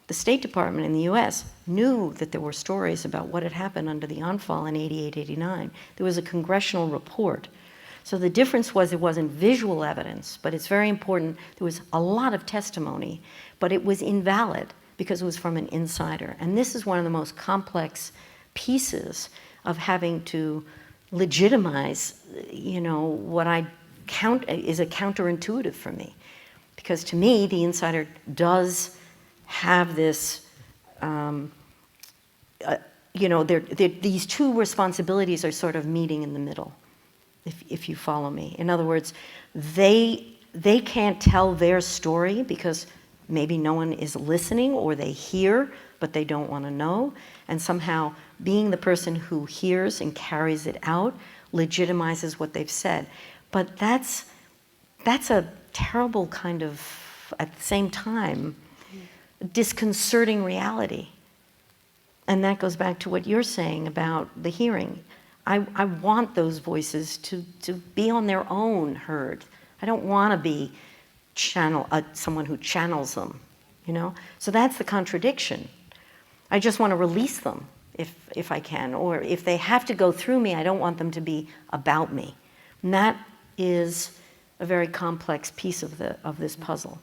The State Department in the US knew that there were stories about what had happened under the Anfal in 88, 89. There was a congressional report. So the difference was it wasn't visual evidence, but it's very important. There was a lot of testimony, but it was invalid because it was from an insider. And this is one of the most complex pieces of having to legitimize, you know, what I count is a counterintuitive for me. Because to me, the insider does have this, you know, these two responsibilities are sort of meeting in the middle, if you follow me. In other words, they can't tell their story because maybe no one is listening, or they hear, but they don't want to know. And somehow being the person who hears and carries it out legitimizes what they've said. But that's a terrible kind of, at the same time, disconcerting reality. And that goes back to what you're saying about the hearing. I want those voices to be on their own heard. I don't want to be someone who channels them, you know? So that's the contradiction. I just want to release them if I can, or if they have to go through me, I don't want them to be about me. And that is a very complex piece of this puzzle.